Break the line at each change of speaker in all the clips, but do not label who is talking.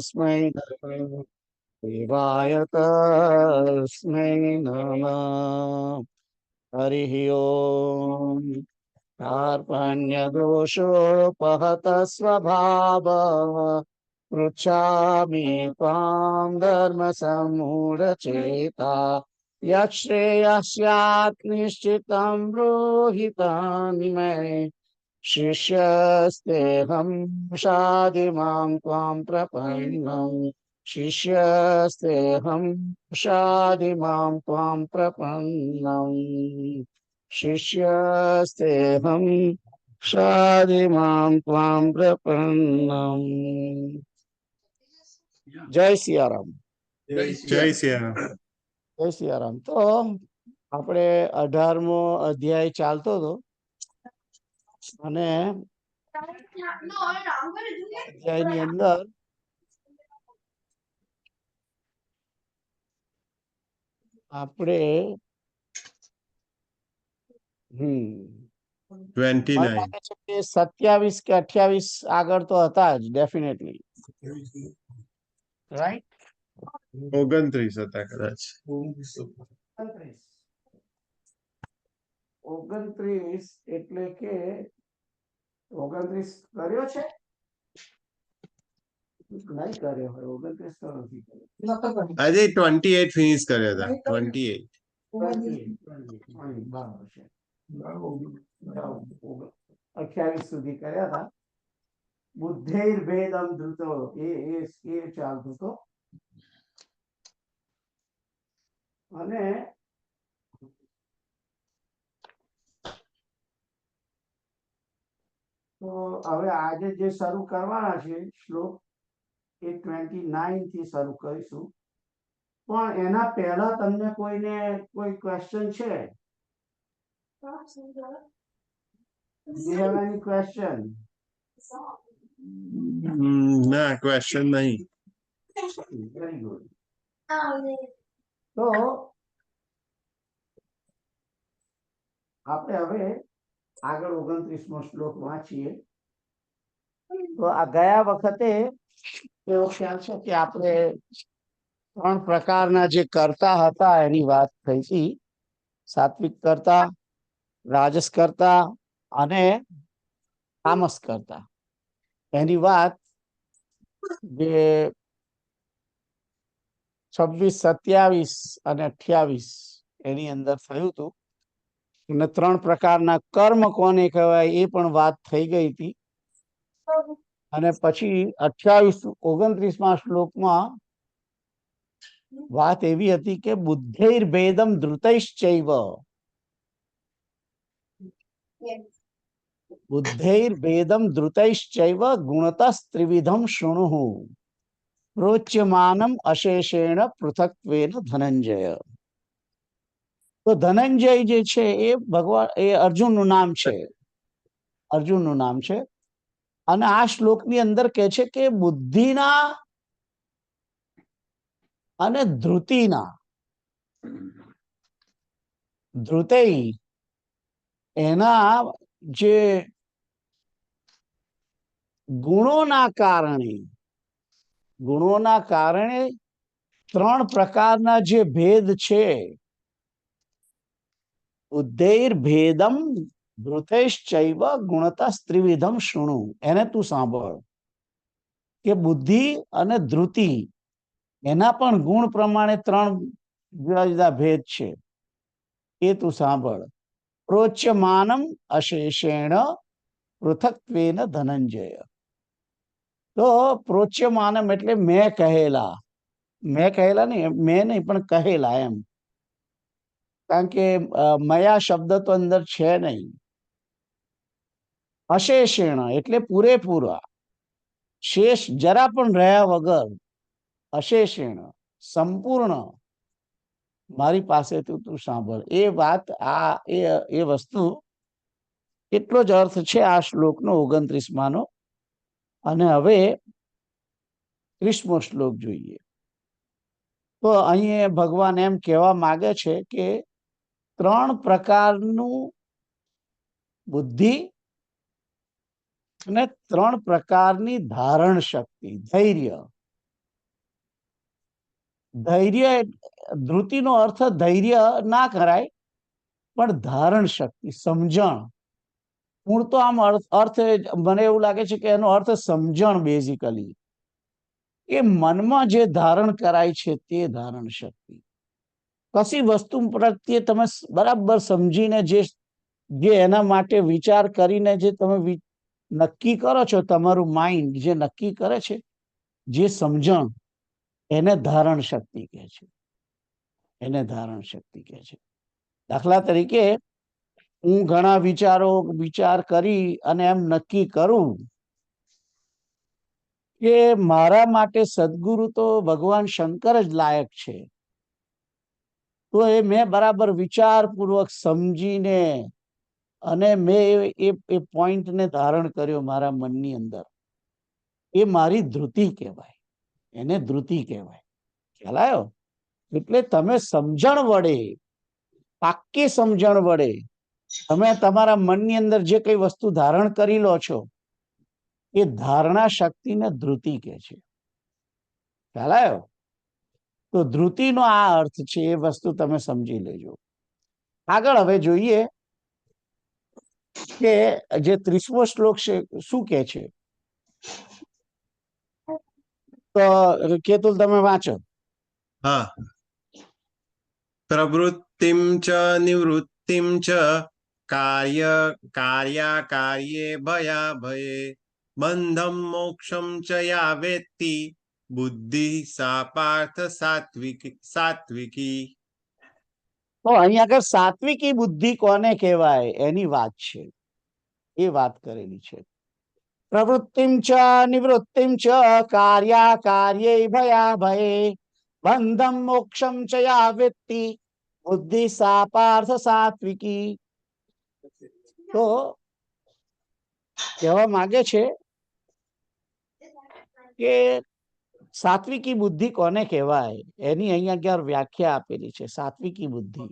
तस्मै देवाय तस्मै नमः। हरिः ओम्। कार्पण्यदोषोपहत स्वभावः पृच्छामि त्वां धर्मसम्मूढचेता यच्छ्रेयः स्यात् निश्चितं ब्रूहि तन्मे शिष्यस्तेऽहं शाधिमां त्वां प्रपन्नं शिष्यस्तेऽहं शाधिमां त्वां प्रपन्नम् शिष्यस्तेऽहं शाधिमां त्वां प्रपन्नम्। जय सियाराम।
જય સિયારામ.
જય સિયારામ. તો આપણે 18મો અધ્યાય ચાલતો હતો અને અધ્યાયની અંદર આપણે
29.
27 કે 28 આગળ તો હતા જ ડેફિનેટલી, રાઈટ?
29 હતા કદાચ.
29 એટલે કે 29 કર્યો છે? નહીં કર્યો હોય. 29 તો નથી કર્યો.
આજે 28 ફિનિશ કર્યા હતા. 28.
બરાબર છે. 28 સુધી કર્યા હતા. બુદ્ધેર ભેદમ ધૃતો એ ચાલતું હતો. અને તો હવે આજે જે શરૂ કરવાના છે શ્લોક એ 29 થી શરૂ કરીશું. પણ એના પહેલા તમને કોઈને કોઈ ક્વેશ્ચન છે? Do you have any question?
ના, ક્વેશ્ચન નહીં.
Very good. તો આપણે હવે આગળ 29મો શ્લોક વાંચીએ. તો આ ગયા વખતે એવો ખ્યાલ છે કે આપણે 3 પ્રકારના જે કર્તા હતા એની વાત થઈ હતી. સાત્વિક કર્તા, રાજસ કર્તા અને તામસ કર્તા. એની વાત જે 26, 27 અને 28 એની અંદર થયું હતું. અને 3 પ્રકારના કર્મ કોને કહેવાય એ પણ વાત થઈ ગઈ હતી. અને પછી 29મા શ્લોકમાં વાત એવી હતી કે બુદ્ધૈર ભેદમ ધૃતૈશ્ચૈવ, બુદ્ધૈર ભેદમ ધૃતૈશ્ચૈવ ગુણતસ્ત્રિવિધમ શૃણુઃ પ્રોચ્યમાનમ અશેષેણ પૃથક્ત્વેન ધનંજય. તો ધનંજય જે છે એ ભગવાન, એ અર્જુનનું નામ છે. અર્જુનનું નામ છે. અને આ શ્લોકની અંદર કહે છે કે બુદ્ધિના અને ધૃતિના, ધૃતૈ એના જે ગુણોના કારણે 3 પ્રકારના જે ભેદ છે. બુદ્ધૈર ભેદમ ધૃતૈશ્ચૈવ ગુણતસ્ત્રિવિધમ શૃણુ. એને તું સાંભળ કે બુદ્ધિ અને ધૃતિ એના પણ ગુણ પ્રમાણે 3 જુદા જુદા ભેદ છે. એ તું સાંભળ. પ્રોચ્યમાનમ અશેષેણ પૃથક્ત્વેન ધનંજય. તો પ્રોચ્યમાનમ એટલે મેં કહેલા નહીં, મેં નહીં પણ કહેલા એમ. કારણ કે મયા શબ્દ તો અંદર છે નહીં. અશેષેણ એટલે પૂરેપૂરા, શેષ જરા પણ રહ્યા વગર, અશેષેણ સંપૂર્ણ મારી પાસેથી તું સાંભળ. એ વાત, એ વસ્તુ એટલો જ અર્થ છે આ શ્લોકનો 29માનો. અને હવે 30મો શ્લોક જોઈએ. તો અહીં ભગવાન એમ કહેવા માંગે છે કે 3 પ્રકારનું બુદ્ધિ અને 3 પ્રકારની ધારણ શક્તિ, ધૈર્ય, ધૈર્ય ધૃતિનો અર્થ ધૈર્ય ના કરાય, પણ ધારણ શક્તિ, સમજણ. મૂળ તો આમ અર્થ મને એવું લાગે છે કે એનો અર્થ સમજણ, બેઝિકલી કે મનમાં જે ધારણ કરાય છે તે ધારણ શક્તિ. કશી વસ્તુ પ્રત્યે તમે બરાબર સમજીને જે એના માટે વિચાર કરીને જે તમે નક્કી કરો છો, તમારું માઇન્ડ જે નક્કી કરે છે, જે સમજણ, એને ધારણ શક્તિ કહે છે. એને ધારણ શક્તિ કહે છે. દાખલા તરીકે હું ઘણા વિચાર કરી અને એમ નક્કી કરું કે મારા માટે સદગુરુ તો ભગવાન શંકર જ લાયક છે, તો એ મેં બરાબર વિચારપૂર્વક સમજીને અને મેં એ પોઈન્ટને ધારણ કર્યો મારા મનની અંદર. એ મારી ધૃતિ કહેવાય, એને ધૃતિ કહેવાય. ખ્યાલ આવ્યો? એટલે તમે સમજણ વડે, પાક્કી સમજણ વડે તમે તમારા મનની અંદર જે કઈ વસ્તુ ધારણ કરી લો છો, એ ધારણા શક્તિને ધૃતિ કહે છે. ખ્યાલ આવ્યો? તો ધૃતિનો આ અર્થ છે, એ વસ્તુ તમે સમજી લેજો. આગળ હવે જોઈએ કે જે 30મો શ્લોક છે શું કે છે. તો કેતુલ તમે વાંચો.
હા. પ્રવૃત્તિમ ચ નિવૃત્તિમ ચ કાર્યાકાર્યે ભયાભયે બંધમ મોક્ષમ ચ યા વેત્તિ બુદ્ધિ સા પાર્થ સાત્વિકી.
તો અહીંયા આગળ સાત્વિકી બુદ્ધિ કોને કહેવાય એની વાત છે, એ વાત કરેલી છે. પ્રવૃત્તિમ ચ નિવૃત્તિમ ચ કાર્યાકાર્યે ભયાભયે બંધમ મોક્ષમ ચ યા વેત્તિ બુદ્ધિ સા પાર્થ સાત્વિકી. તો કહેવા માંગે છે કે સાત્વિકી બુદ્ધિ કોને કહેવાય એની અહીંયા આગળ વ્યાખ્યા આપેલી છે. સાત્વિકી બુદ્ધિ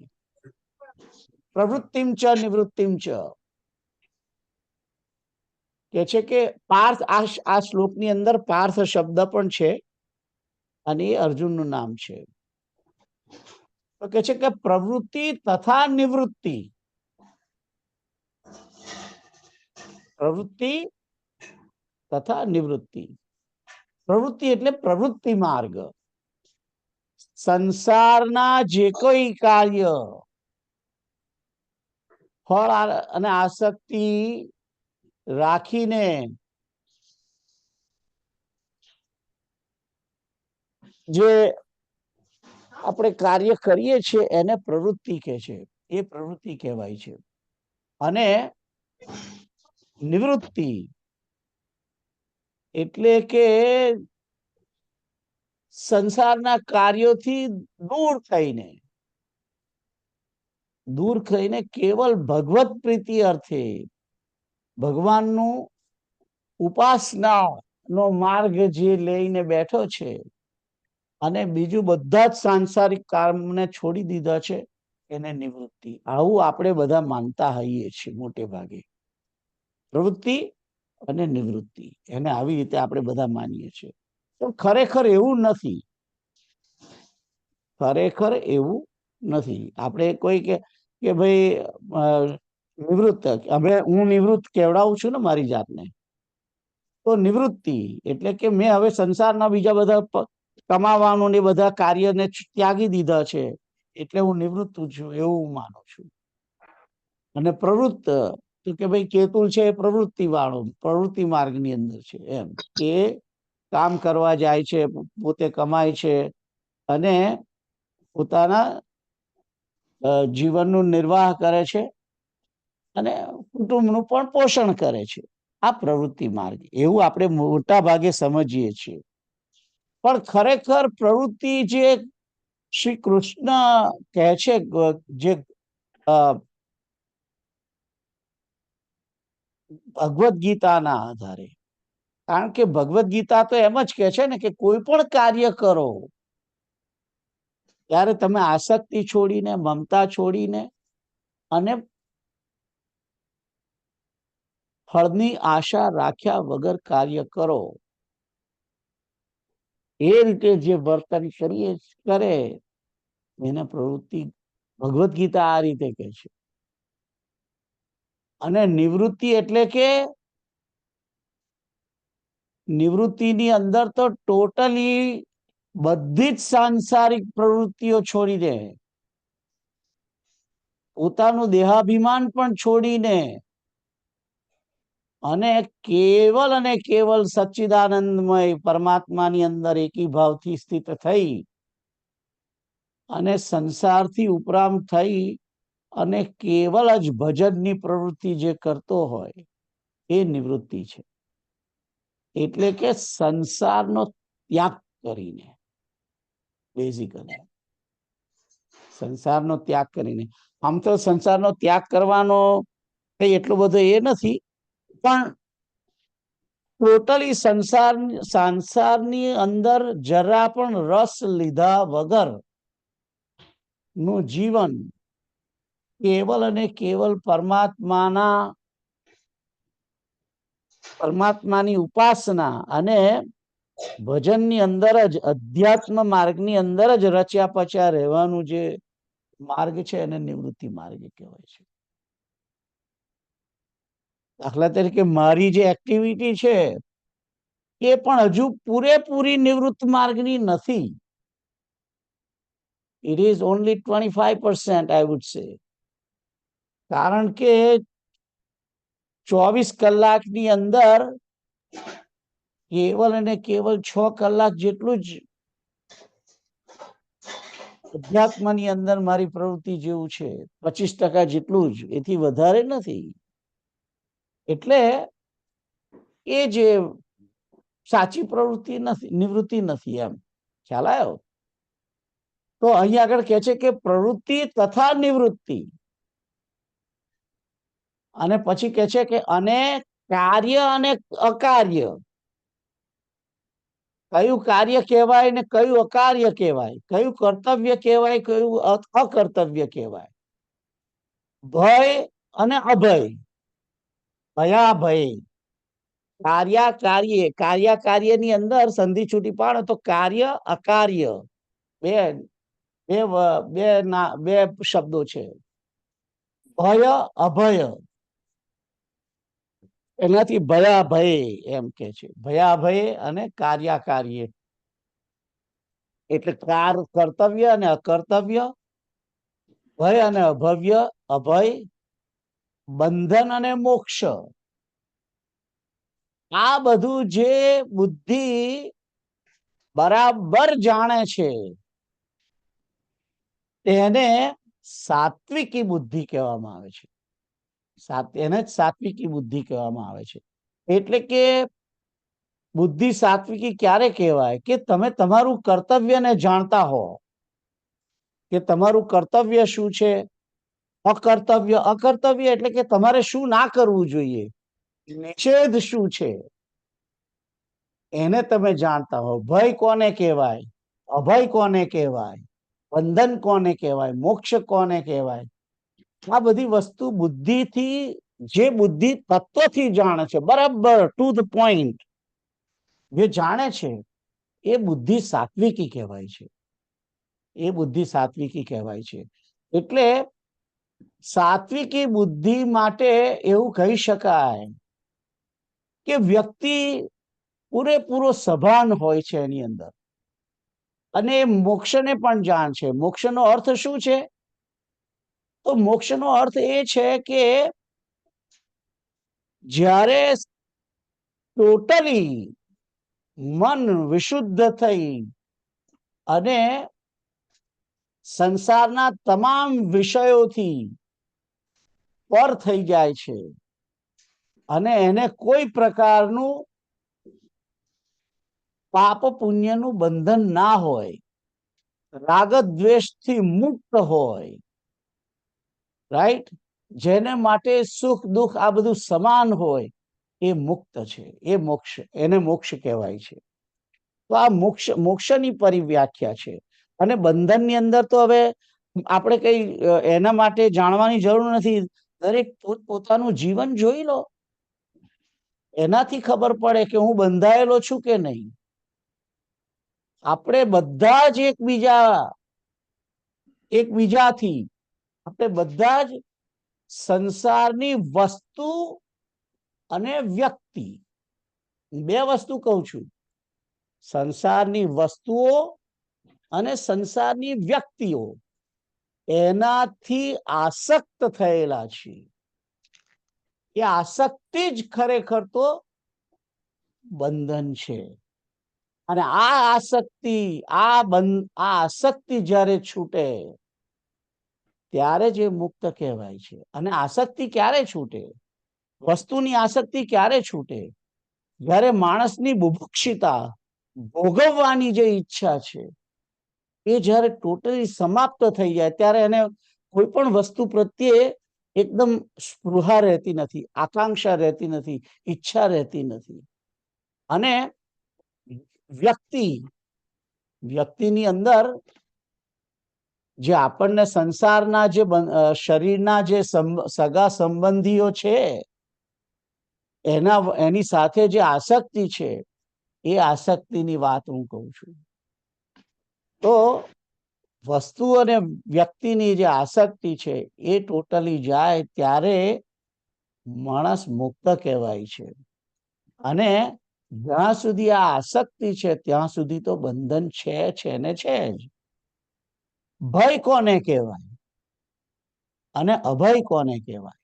પ્રવૃત્તિમ ચ નિવૃત્તિમ ચ કે છે કે પાર્થ, આ શ્લોકની અંદર પાર્થ શબ્દ પણ છે અને એ અર્જુનનું નામ છે. તો કે છે કે પ્રવૃત્તિ તથા નિવૃત્તિ, પ્રવૃત્તિ તથા નિવૃત્તિ. પ્રવૃત્તિ એટલે પ્રવૃત્તિ માર્ગ. સંસારના જે કોઈ કાર્ય, ફળ અને આસક્તિ રાખીને જે આપણે કાર્ય કરીએ છીએ એને પ્રવૃત્તિ કહે છે, એ પ્રવૃત્તિ કહેવાય છે. અને નિવૃત્તિ એટલે કે સંસારના કાર્યોથી દૂર થઈને કેવલ ભગવત પ્રીતિ અર્થે ભગવાનનું ઉપાસના નો માર્ગ જે લઈને બેઠો છે અને બીજું બધા જ સાંસારિક કામને છોડી દીધા છે, એને નિવૃત્તિ. આવું આપણે બધા માનતા હોઈએ છીએ મોટે ભાગે. પ્રવૃત્તિ અને નિવૃત્તિ, એને આવી રીતે આપણે બધા માનીએ છીએ. તો ખરેખર એવું નથી, ખરેખર એવું નથી. આપણે કોઈ કે ભાઈ નિવૃત્ત, હવે હું નિવૃત્ત કેવડાવું છું ને મારી જાતને, તો નિવૃત્તિ એટલે કે મેં હવે સંસારના બીજા બધા કમાવાનું ને બધા કાર્યને ત્યાગી દીધા છે, એટલે હું નિવૃત્ત છું, એવું હું માનું છું. અને પ્રવૃત્ત તો કે ભાઈ કેતુલ છે એ પ્રવૃત્તિ વાળો, પ્રવૃત્તિ માર્ગની અંદર છે, એમ કે કામ કરવા જાય છે, પોતે કમાય છે અને પોતાના જીવનનું નિર્વાહ કરે છે અને કુટુંબનું પણ પોષણ કરે છે. આ પ્રવૃત્તિ માર્ગ, એવું આપણે મોટા ભાગે સમજીએ છીએ. પણ ખરેખર પ્રવૃત્તિ જે શ્રી કૃષ્ણ કહે છે, જે ભગવદ્ ગીતાના આધારે, કારણ કે ભગવદ્ ગીતા તો એમ જ કહે છે ને કે કોઈ પણ કાર્ય કરો ત્યારે તમે આસક્તિ છોડીને, મમતા છોડીને અને ફળની આશા રાખ્યા વગર કાર્ય કરો. એ રીતે જે વર્તન કરે એને પ્રવૃત્તિ ભગવદ ગીતા આ રીતે કહે છે. અને નિવૃત્તિ એટલે કે નિવૃત્તિની અંદર તો ટોટલી બધી જ સાંસારિક પ્રવૃત્તિઓ છોડી દે, પોતાનું દેહાભિમાન પણ છોડીને અને કેવલ સચ્ચિદાનંદમય પરમાત્માની અંદર એકી સ્થિત થઈ અને સંસારથી ઉપરામ થઈ અને કેવલ જ ભજનની પ્રવૃત્તિ જે કરતો હોય એ નિવૃત્તિ છે. એટલે કે સંસારનો ત્યાગ કરીને, બેઝિકલી સંસારનો ત્યાગ કરીને. આમ તો સંસારનો ત્યાગ કરવાનો કઈ એટલો બધો એ નથી, પણ ટોટલી સંસારની અંદર જરા પણ રસ લીધા વગર નું જીવન કેવલ અને કેવલ પરમાત્માની ઉપાસના અને ભજનની અંદર જ, અધ્યાત્મ માર્ગની અંદર જ રચ્યા પચ્યા રહેવાનું જે માર્ગ છે એને નિવૃત્તિ માર્ગ કહેવાય છે. દાખલા તરીકે મારી જે એક્ટિવિટી છે એ પણ હજુ પૂરેપૂરી નિવૃત્ત માર્ગની નથી. It is only 25%, I would say. કારણ કે 24 કલાકની અંદર કેવલ અને કેવલ 6 કલાક જેટલું જ અધ્યાત્મની અંદર મારી પ્રવૃત્તિ જેવું છે, 25% જેટલું જ, એથી વધારે નથી. એટલે એ જે સાચી પ્રવૃત્તિ નથી, નિવૃત્તિ નથી. એમ ખ્યાલ આવ્યો? તો અહીં આગળ કહે છે કે પ્રવૃત્તિ તથા નિવૃત્તિ, અને પછી કહે છે કે અને કાર્ય અને અકાર્ય, કયું કાર્ય કહેવાય ને કયું અકાર્ય કહેવાય, કયું કર્તવ્ય કહેવાય, કયું અકર્તવ્ય કહેવાય, ભય અને અભય, ભયાભય, કાર્યની અંદર સંધિ છૂટી પાડો તો કાર્ય અકાર્ય બે શબ્દો છે. ભય અભય, એનાથી ભયાભય એમ કે છે. ભયાભય અને કાર્યાકાર્ય એટલે કર્તવ્ય અને અકર્તવ્ય, ભય અને અભય, બંધન અને મોક્ષ. આ બધું જે બુદ્ધિ બરાબર જાણે છે તેને સાત્વિકી બુદ્ધિ કહેવામાં આવે છે. એને જ સાત્વિકી બુદ્ધિ કહેવામાં આવે છે. એટલે કે બુદ્ધિ સાત્વિકી ક્યારે કહેવાય કે તમે તમારું કર્તવ્યને જાણતા હો કે તમારું કર્તવ્ય શું છે, અકર્તવ્ય એટલે કે તમારે શું ના કરવું જોઈએ, નિષેધ શું છે એને તમે જાણતા હો. ભય કોને કહેવાય, અભય કોને કહેવાય, બંધન કોને કહેવાય, મોક્ષ કોને કહેવાય, આ બધી વસ્તુ બુદ્ધિથી, જે બુદ્ધિ તત્વથી જાણે છે, બરાબર ટુ ધ પોઈન્ટ જે જાણે છે, એ બુદ્ધિ સાત્વિકી કહેવાય છે. એ બુદ્ધિ સાત્વિકી કહેવાય છે. એટલે સાત્વિકી બુદ્ધિ માટે એવું કહી શકાય કે વ્યક્તિ પૂરેપૂરો સભાન હોય છે એની અંદર, અને એ મોક્ષને પણ જાણ છે. મોક્ષનો અર્થ શું છે? તો મોક્ષનો અર્થ એ છે કે જ્યારે ટોટલી મન વિશુદ્ધ થઈ અને સંસારના તમામ વિષયોથી પર થઈ જાય છે અને એને કોઈ પ્રકારનું પાપ પુણ્યનું બંધન ના હોય, રાગ દ્વેષથી મુક્ત હોય, રાઈટ, જેને માટે સુખ દુઃખ આ બધું સમાન હોય, એ મુક્ત છે. એ મોક્ષ, એને મોક્ષ કહેવાય છે. તો આ મોક્ષની પરિવ્યાખ્યા છે. અને બંધનની અંદર તો હવે આપણે કઈ એના માટે જાણવાની જરૂર નથી. દરેક પોતાનું જીવન જોઈ લો, એનાથી ખબર પડે કે હું બંધાયેલો છું કે નહીં. આપણે બધા જ એકબીજાથી આપણે બધા જ સંસારની વસ્તુ અને વ્યક્તિ, બે વસ્તુ કહું છું, સંસારની વસ્તુઓ અને સંસારની વ્યક્તિઓ એનાથી આસક્ત થયેલા છે. એ આસક્તિ જ ખરેખર તો બંધન છે. અને આ આસક્તિ જ્યારે છૂટે ત્યારે જ એ મુક્ત કહેવાય છે. અને આસક્તિ ક્યારે છૂટે? વસ્તુની આસક્તિ ક્યારે છૂટે? જ્યારે માણસની બુભુક્ષિતા, ભોગવવાની જે ઈચ્છા છે એ જ્યારે ટોટલી સમાપ્ત થઈ જાય ત્યારે એને કોઈ પણ વસ્તુ પ્રત્યે એકદમ સ્પૃહા રહેતી નથી, આકાંક્ષા રહેતી નથી, ઈચ્છા રહેતી નથી. અને વ્યક્તિની અંદર જે આપણને સંસારના જે શરીરના જે સગા સંબંધીઓ છે એની સાથે જે આસક્તિ છે એ આસક્તિની વાત હું કહું છું. તો વસ્તુ અને વ્યક્તિની જે આસક્તિ છે એ ટોટલી જાય ત્યારે માણસ મુક્ત કહેવાય છે. અને જ્યાં સુધી આ આસક્તિ છે ત્યાં સુધી તો બંધન છે ને છે જ. ભય કોને કહેવાય અને અભય કોને કહેવાય?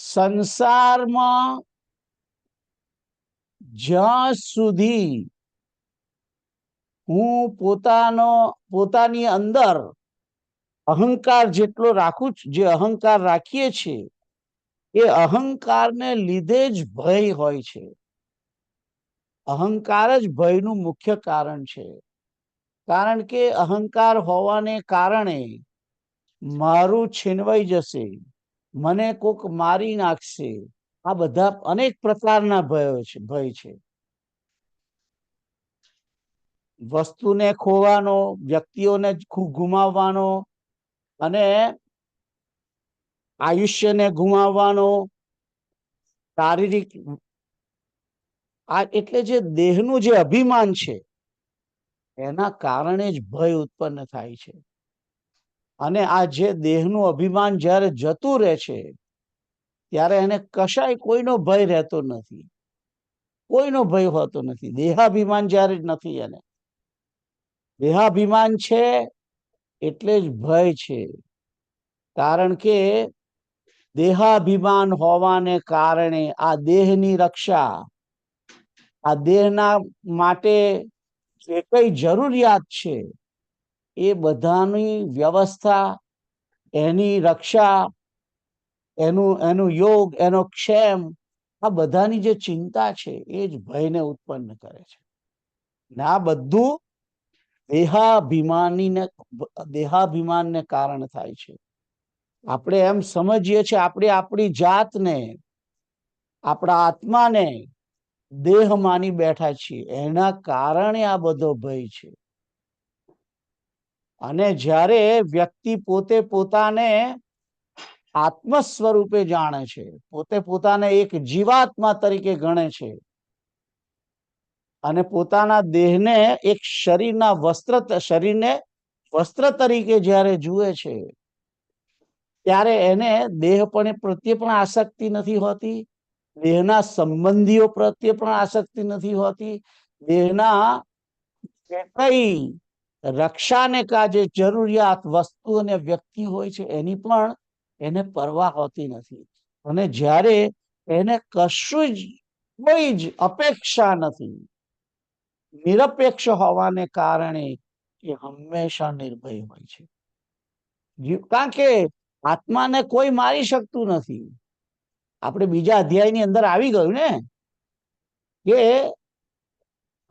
સંસારમાં જ્યાં સુધી હું પોતાની અંદર અહંકાર જેટલો રાખું છું, જે અહંકાર રાખીએ છીએ એ અહંકારને લીધે જ ભય હોય છે. અહંકાર જ ભયનું મુખ્ય કારણ છે. કારણ કે અહંકાર હોવાને કારણે મારું છીનવાઈ જશે, મને કોક મારી નાખશે, આ બધા અનેક પ્રકારના ભય છે. વસ્તુને ખોવાનો, વ્યક્તિઓને ગુમાવવાનો અને આયુષ્યને ગુમાવવાનો, શારીરિક એટલે જે દેહનું જે અભિમાન છે એના કારણે જ ભય ઉત્પન્ન થાય છે. અને આ જે દેહનું અભિમાન જ્યારે જતું રહે છે ત્યારે એને કશાય કોઈનો ભય રહેતો નથી, કોઈનો ભય હોતો નથી. દેહાભિમાન જ્યારે નથી, એને દેહાભિમાન છે એટલે જ ભય છે. કારણ કે દેહાભિમાન હોવાને કારણે આ દેહની રક્ષા, આ દેહના માટે જે કઈ જરૂરિયાત છે એ બધાની વ્યવસ્થા, એની રક્ષા, એનું યોગ, એનો ક્ષેમ, આ બધાની જે ચિંતા છે એ જ ભયને ઉત્પન્ન કરે છે. ને આ બધું દેહાભિમાનને કારણે થાય છે. આપણે એમ સમજીએ છીએ આપણે આપણી જાતને, આપણા આત્માને દેહ માની બેઠા છીએ, એના કારણે આ બધો ભય છે. અને જ્યારે વ્યક્તિ પોતે પોતાને આત્મ સ્વરૂપે જાણે છે, પોતે પોતાને એક જીવાત્મા તરીકે ગણે છે અને પોતાના દેહને એક શરીરને વસ્ત્ર તરીકે જ્યારે જુએ છે ત્યારે એને દેહ પ્રત્યે પણ આસક્તિ નથી હોતી, દેહના સંબંધીઓ પ્રત્યે પણ આસક્તિ નથી હોતી, દેહના કઈ રક્ષાને કાજે જરૂરિયાત વસ્તુ અને વ્યક્તિ હોય છે એની પણ એને પરવા હોતી નથી. અને જ્યારે એને કશું જ કોઈ જ અપેક્ષા નથી, નિરપેક્ષ હોવાને કારણે એ હંમેશા નિર્ભય હોય છે. કારણ કે આત્માને કોઈ મારી શકતું નથી. આપણે બીજા અધ્યાયની અંદર આવી ગયું ને કે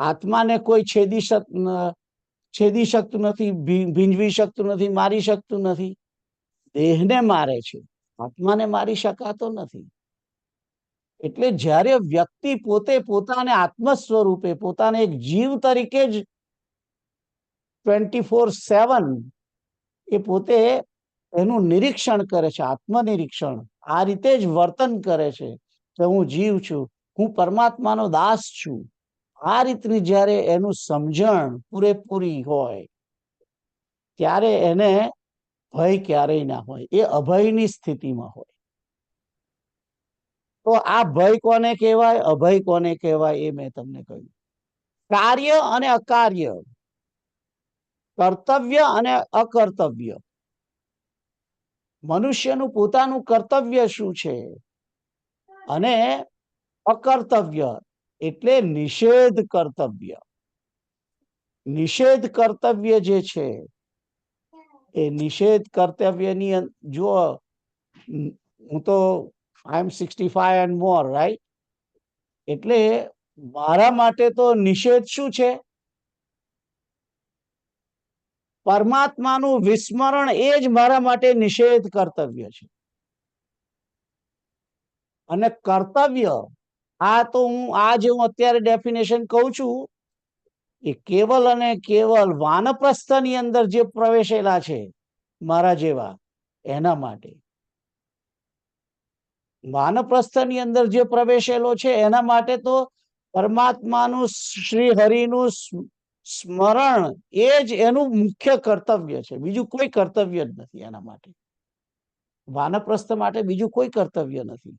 આત્માને કોઈ છેદી શકતું નથી, ભીંજવી શકતું નથી, મારી શકતું નથી. દેહને મારે છે, આત્માને મારી શકાતો નથી. એટલે જ્યારે વ્યક્તિ પોતે પોતાને આત્મ સ્વરૂપે, પોતાને એક જીવ તરીકે જ 24/7 એ પોતે એનું નિરીક્ષણ કરે છે, આત્મનિરીક્ષણ, આ રીતે જ વર્તન કરે છે કે હું જીવ છું, હું પરમાત્માનો દાસ છું, આ રીતની જ્યારે એનું સમજણ પૂરેપૂરી હોય ત્યારે એને ભય ક્યારેય ના હોય, એ અભયની સ્થિતિમાં હોય. તો આ ભય કોને કહેવાય, અભય કોને કહેવાય, એ મેં તમને કહ્યું. કાર્ય અને અકાર્ય, કર્તવ્ય અને અકર્તવ્ય, મનુષ્યનું પોતાનું કર્તવ્ય શું છે અને અકર્તવ્ય એટલે નિષેધ કર્તવ્ય. નિષેધ કર્તવ્ય જે છે એ નિષેધ કર્તવ્યની જો હું તો આઈ એમ 65 એન્ડ મોર, રાઈટ? એટલે મારા માટે તો નિષેધ શું છે? પરમાત્માનું વિસ્મરણ એ જ મારા માટે નિષેધ કર્તવ્ય છે. અને કર્તવ્ય આ તો હું અત્યારે ડેફિનેશન કહું છું એ કેવલ અને કેવલ વાનપ્રસ્થની અંદર જે પ્રવેશેલા છે મારા જેવા એના માટે. વાનપ્રસ્થની અંદર જે પ્રવેશેલો છે એના માટે તો પરમાત્માનું શ્રી હરિનું સ્મરણ એ જ એનું મુખ્ય કર્તવ્ય છે, બીજું કોઈ કર્તવ્ય જ નથી એના માટે. વાનપ્રસ્થ માટે બીજું કોઈ કર્તવ્ય નથી.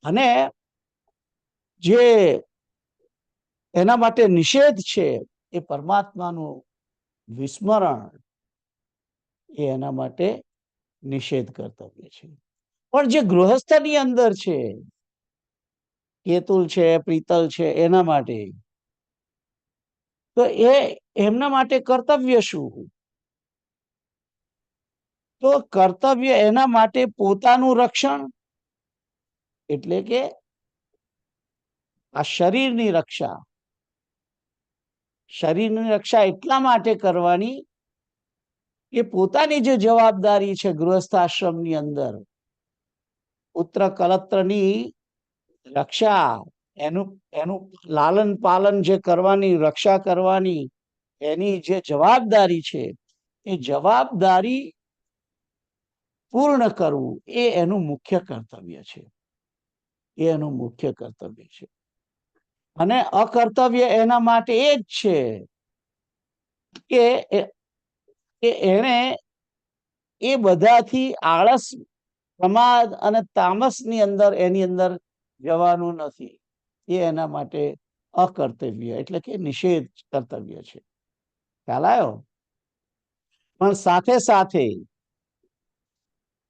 અને જે એના માટે નિષેધ છે એ પરમાત્માનું વિસ્મરણ એ એના માટે નિષેધ કર્તવ્ય છે. પણ જે ગૃહસ્થની અંદર છે, કેતુલ છે, પ્રીતલ છે, એના માટે તો એમના માટે કર્તવ્ય શું? તો કર્તવ્ય એના માટે પોતાનું રક્ષણ, એટલે કે આ શરીરની રક્ષા. શરીરની રક્ષા એટલા માટે કરવાની કે પોતાની જે જવાબદારી છે ગૃહસ્થ આશ્રમની અંદર, પુત્ર કલત્રની રક્ષા, એનું લાલન પાલન જે કરવાની, રક્ષા કરવાની એની જે જવાબદારી છે એ જવાબદારી પૂર્ણ કરવું એ એનું મુખ્ય કર્તવ્ય છે. એ એનું મુખ્ય કર્તવ્ય છે. અને અકર્તવ્ય એના માટે એ જ છે કે એને એ બધાથી આળસ, પ્રમાદ અને તામસની અંદર એની અંદર જવાનું નથી. એ એના માટે અકર્તવ્ય એટલે કે નિષેધ કર્તવ્ય છે. ખ્યાલ આવ્યો? પણ સાથે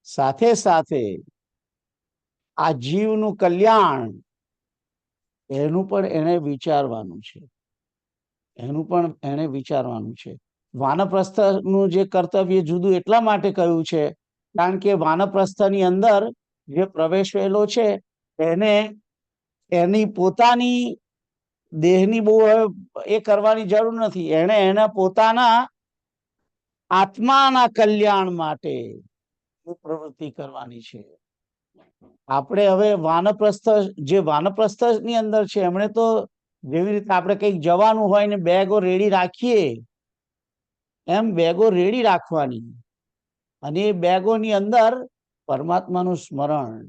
સાથે આ જીવનું કલ્યાણ એનું પણ એને વિચારવાનું છે. એનું પણ એને વિચારવાનું છે. વાનપ્રસ્થનું જે કર્તવ્ય જુદું એટલા માટે કહ્યું છે કારણ કે વાનપ્રસ્થની અંદર જે પ્રવેશેલો છે એને એની પોતાની દેહની બહુ એ કરવાની જરૂર નથી. એને એના પોતાના આત્માના કલ્યાણ માટે પ્રવૃત્તિ કરવાની છે. આપણે હવે વાનપ્રસ્થની અંદર છે એમણે તો જેવી રીતે આપણે કંઈક જવાનું હોય ને બેગો રેડી રાખીએ એમ બેગો રેડી રાખવાની, અને એ બેગોની અંદર પરમાત્માનું સ્મરણ,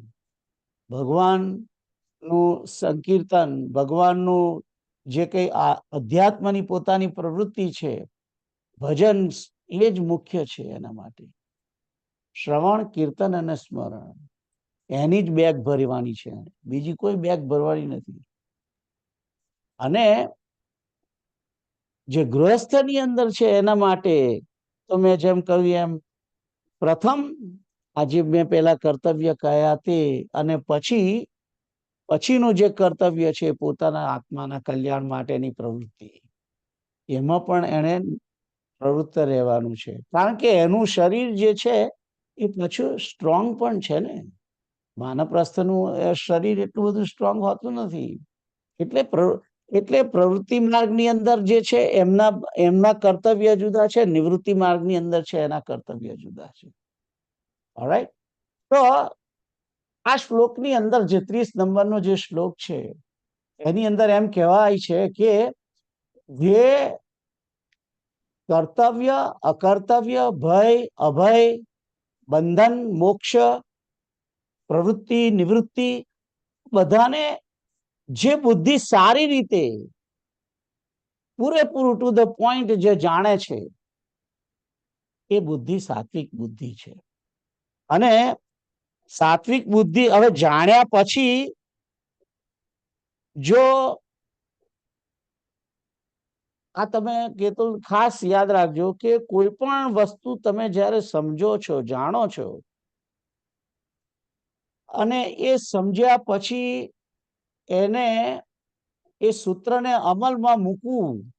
ભગવાનનું સંકીર્તન, ભગવાનનું જે કઈ અધ્યાત્મની પોતાની પ્રવૃત્તિ છે, ભજન, એ જ મુખ્ય છે એના માટે. શ્રવણ, કીર્તન અને સ્મરણ એની જ બેગ ભરવાની છે, બીજી કોઈ બેગ ભરવાની નથી. અને જે ગૃહસ્થની અંદર છે એના માટે તો મેં જેમ કહ્યું એમ પ્રથમ આજે મેં પેલા કર્તવ્ય કહ્યા તે, અને પછીનું જે કર્તવ્ય છે પોતાના આત્માના કલ્યાણ માટેની પ્રવૃત્તિ, એમાં પણ એને પ્રવૃત્ત રહેવાનું છે. કારણ કે એનું શરીર જે છે એ પાછું સ્ટ્રોંગ પણ છે ને. વાનપ્રસ્થનું શરીર એટલું બધું સ્ટ્રોંગ હોતું નથી. એટલે પ્રવૃત્તિ માર્ગની અંદર જે છે એમના કર્તવ્ય જુદા છે, નિવૃત્તિ માર્ગની અંદર છે એના કર્તવ્ય જુદા છે. ઓલરાઈટ? તો આ શ્લોકની અંદર જે 30 નંબરનો જે શ્લોક છે એની અંદર એમ કહેવાય છે કે જે કર્તવ્ય, અકર્તવ્ય, ભય, અભય, બંધન, મોક્ષ, પ્રવૃત્તિ, નિવૃત્તિ બધાને જે બુદ્ધિ સારી રીતે પૂરેપૂરું ટુ ધ પોઈન્ટ જે જાણે છે એ બુદ્ધિ સાત્વિક બુદ્ધિ છે. અને સાત્વિક બુદ્ધિ હવે જાણ્યા પછી જો આ તમે કેતો ખાસ યાદ રાખજો કે કોઈ પણ વસ્તુ તમે જ્યારે સમજો છો, જાણો છો, અને એ સમજ્યા પછી એને એ સૂત્રને અમલમાં મૂકવું,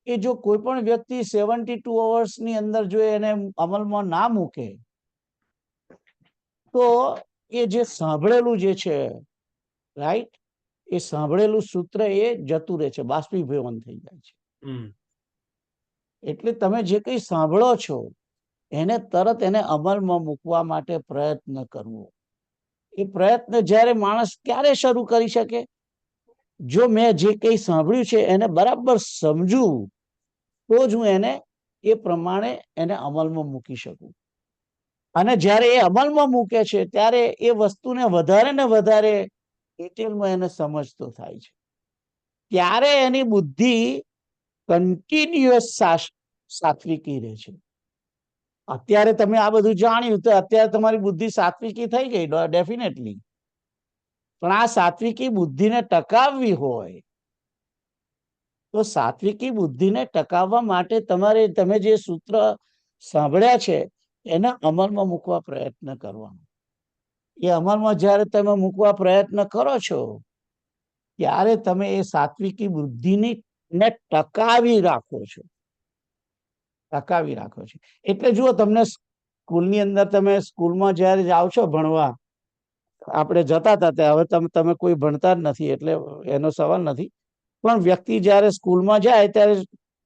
એ જો કોઈ પણ વ્યક્તિ 72 અવર્સની અંદર જો એને અમલમાં ના મૂકે તો એ જે સાંભળેલું જે છે, રાઈટ, એ સાંભળેલું સૂત્ર એ જતું રહે છે, બાષ્પીભવન થઈ જાય છે. એટલે તમે જે કંઈ સાંભળો છો એને તરત એને અમલમાં મૂકવા માટે પ્રયત્ન કરવો. એ પ્રયત્ન જ્યારે માણસ ક્યારે શરૂ કરી શકે? જો મેં જે કંઈ સાંભળ્યું છે એને બરાબર સમજું તો જ હું એને એ પ્રમાણે એને અમલમાં મૂકી શકું. અને જ્યારે એ અમલમાં મૂકે છે ત્યારે એ વસ્તુને વધારે ને વધારે ડિટેલમાં એને સમજતો થાય છે. ત્યારે એની બુદ્ધિ કન્ટિન્યુઅસ સાત્વિકી રહે છે. અત્યારે તમે આ બધું જાણ્યું તો અત્યારે તમારી બુદ્ધિ સાત્વિકી થઈ ગઈ ડેફિનેટલી. પણ આ સાત્વિકી બુદ્ધિને ટકાવવી હોય તો સાત્વિકી બુદ્ધિને ટકાવવા માટે તમારે તમે જે સૂત્ર સાંભળ્યા છે એને અમલમાં મૂકવા પ્રયત્ન કરવાનો. એ અમલમાં જ્યારે તમે મૂકવા પ્રયત્ન કરો છો ત્યારે તમે એ સાત્વિકી બુદ્ધિની ને ટકાવી રાખો છો. ટકાવી રાખો છો. એટલે જુઓ, તમને સ્કૂલની અંદર તમે સ્કૂલમાં જ્યારે જાઓ છો ભણવા, આપણે જતા હતા ત્યાં, હવે તમે કોઈ ભણતા જ નથી એટલે એનો સવાલ નથી, પણ વ્યક્તિ જ્યારે સ્કૂલમાં જાય ત્યારે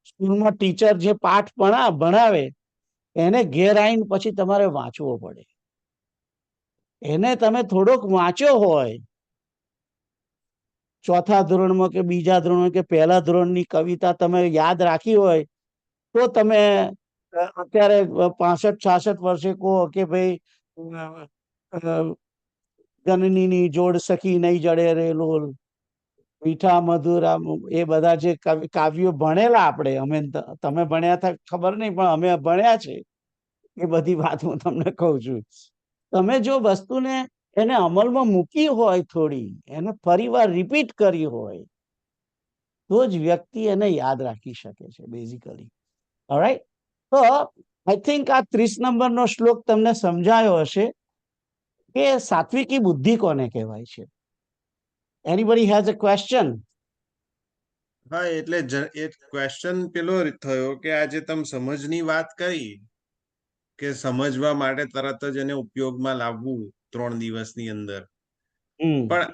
સ્કૂલમાં ટીચર જે પાઠ ભણાવે એને ઘેર આવીને પછી તમારે વાંચવો પડે. એને તમે થોડોક વાંચ્યો હોય, ચોથા ધોરણમાં કે બીજા ધોરણમાં કે પહેલા ધોરણની કવિતા તમે યાદ રાખી હોય તો તમે અત્યારે 65-66 વર્ષે કહો કે ભાઈ જનનીની જોડ સખી નહીં જડે રે લોલ, મીઠા મધુરા, એ બધા જે કાવ્યો ભણેલા આપણે, અમે તમે ભણ્યા હતા ખબર નહીં પણ અમે ભણ્યા છે. એ બધી વાત હું તમને કહું છું. તમે જો વસ્તુને એને અમલમાં મૂકી હોય, થોડી એને ફરીવાર રિપીટ કરી હોય તો જ વ્યક્તિ એને યાદ રાખી શકે છે બેઝિકલી. ઓલરાઈટ, તો આઈ થિંક આ 30 નંબરનો શ્લોક તમને સમજાયો હશે કે સાત્વિકી બુદ્ધિ કોને કહેવાય છે. Anybody has a question?
હા, એટલે એ ક્વેશ્ચન પેલો થયો કે આજે તમે સમજની વાત કરી કે સમજવા માટે તરત જ એને ઉપયોગમાં લાવવું 3 દિવસની અંદર. પણ